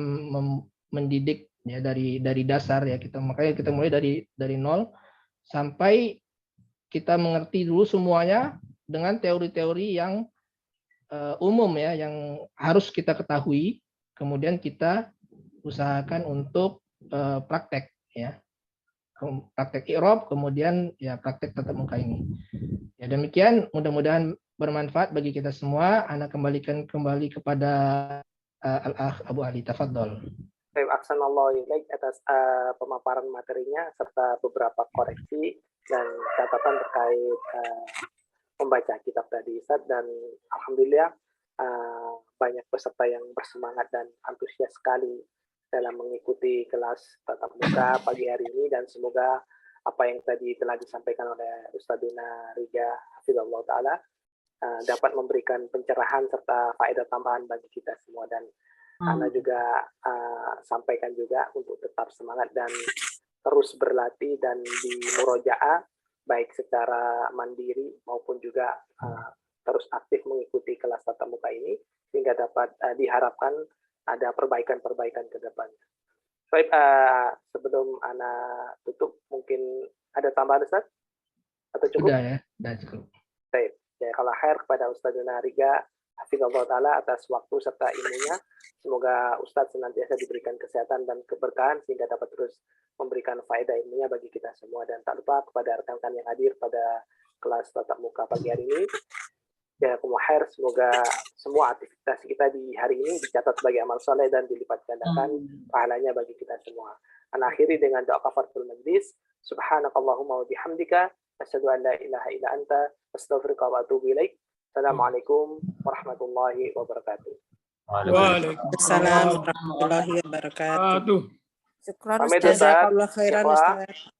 B: mendidik ya dari dasar ya, makanya kita mulai dari nol sampai kita mengerti dulu semuanya dengan teori-teori yang umum ya, yang harus kita ketahui, kemudian kita usahakan untuk praktek ya, praktek i'rab, kemudian ya praktek tatap muka ini. Ya demikian, mudah-mudahan bermanfaat bagi kita semua. Ana kembalikan kembali kepada Al-Akh Abu Ali, tafadhol.
A: Baik, aksanallahu ilaik atas pemaparan materinya serta beberapa koreksi dan catatan terkait membaca kitab tadi, Ustaz. Dan alhamdulillah banyak peserta yang bersemangat dan antusias sekali dalam mengikuti kelas tatap muka pagi hari ini, dan semoga apa yang tadi telah disampaikan oleh Ustadzuna Riga hafizallahu taala dapat memberikan pencerahan serta faedah tambahan bagi kita semua. Dan Ana juga sampaikan juga untuk tetap semangat dan terus berlatih dan di murojaah, baik secara mandiri maupun juga terus aktif mengikuti kelas tatap muka ini, sehingga dapat diharapkan ada perbaikan-perbaikan ke depannya. Baik, sebelum Ana tutup, mungkin ada tambahan Ustaz? Atau cukup?
B: Sudah ya, sudah cukup.
A: Baik, ya kalau khair kepada Ustadzuna Riga hafizallahu taala atas waktu serta ilmunya. Semoga Ustadz senantiasa diberikan kesehatan dan keberkahan sehingga dapat terus memberikan faedah ilmunya bagi kita semua. Dan tak lupa kepada rekan-rekan yang hadir pada kelas tatap muka pagi hari ini. Ya, khair, semoga semua aktivitas kita di hari ini dicatat sebagai amal soleh dan dilipat gandakan pahalanya bagi kita semua. Ana akhiri dengan doa kafaratul majlis. Subhanakallahumma wa bihamdika asyhadu an la ilaha illa anta astaghfiruka wa atubu ilaik. Assalamualaikum warahmatullahi wabarakatuh.
D: Waalaikumsalam warahmatullahi wabarakatuh.
H: Aduh.
D: Syukran Ustaz. Jazakallahu khairan Ustaz.